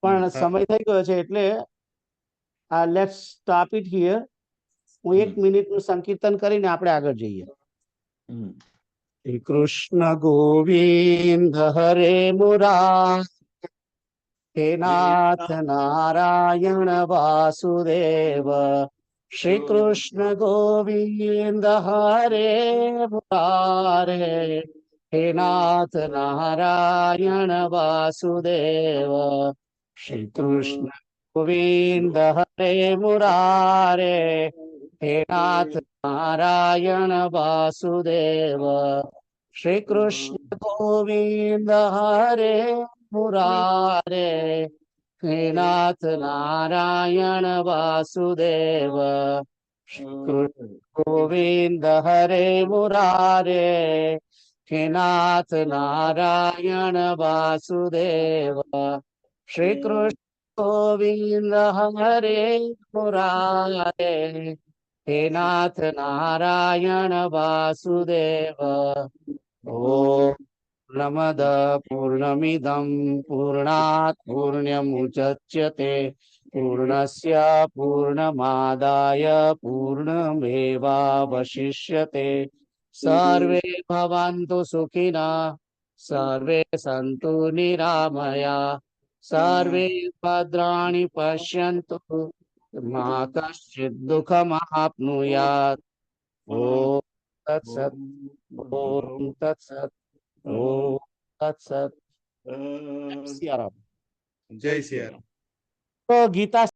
પણ સમય થઈ ગયો છે એટલે લેટ્સ સ્ટોપ ઇટ હિયર. હું 1 મિનિટનું સંકીર્તન કરીને આપણે આગળ જઈએ. શ્રી કૃષ્ણ ગોવિંદ હરે મુરારી, હે નાથ નારાયણ વાસુદેવ. શ્રી કૃષ્ણ ગોવિંદ હરે મુરારે, હે નાથ નારાયણ વાસુદેવ. શ્રી કૃષ્ણ ગોવિંદ હરે મુરારે, હે નાથ નારાયણ વાસુદેવ. શ્રી કૃષ્ણ ગોવિંદ હરે મુરારે, હે નાથ નારાયણ વાસુદેવ. કૃષ્ણ ગોવિંદ હરે મુરારે, હે નાથ નારાયણ વાસુદેવ. શ્રી કૃષ્ણ ગોવિંદ હરે મુરારે, હે નાથ નારાયણ વાસુદેવ. ઓમ પૂર્ણમદ પૂર્ણમિદં પૂર્ણાત પૂર્ણમુદચ્યતે પૂર્ણસ્ય પૂર્ણમાદાય પૂર્ણમેવાવશિષ્યતે. સર્વે ભવन्तુ સુખિનઃ, સર્વે સन्तુ નિરામયા, સર્વે ભદ્રાણિ પશ્યन्तુ મા કશ્ચિत् દુઃખમાપ્નુયાત. ઓમ તત્સત. ઓમ તત્સત. ઓમ તત્સત. સિયારામ.
જય સિયારામ.
તો ગીતા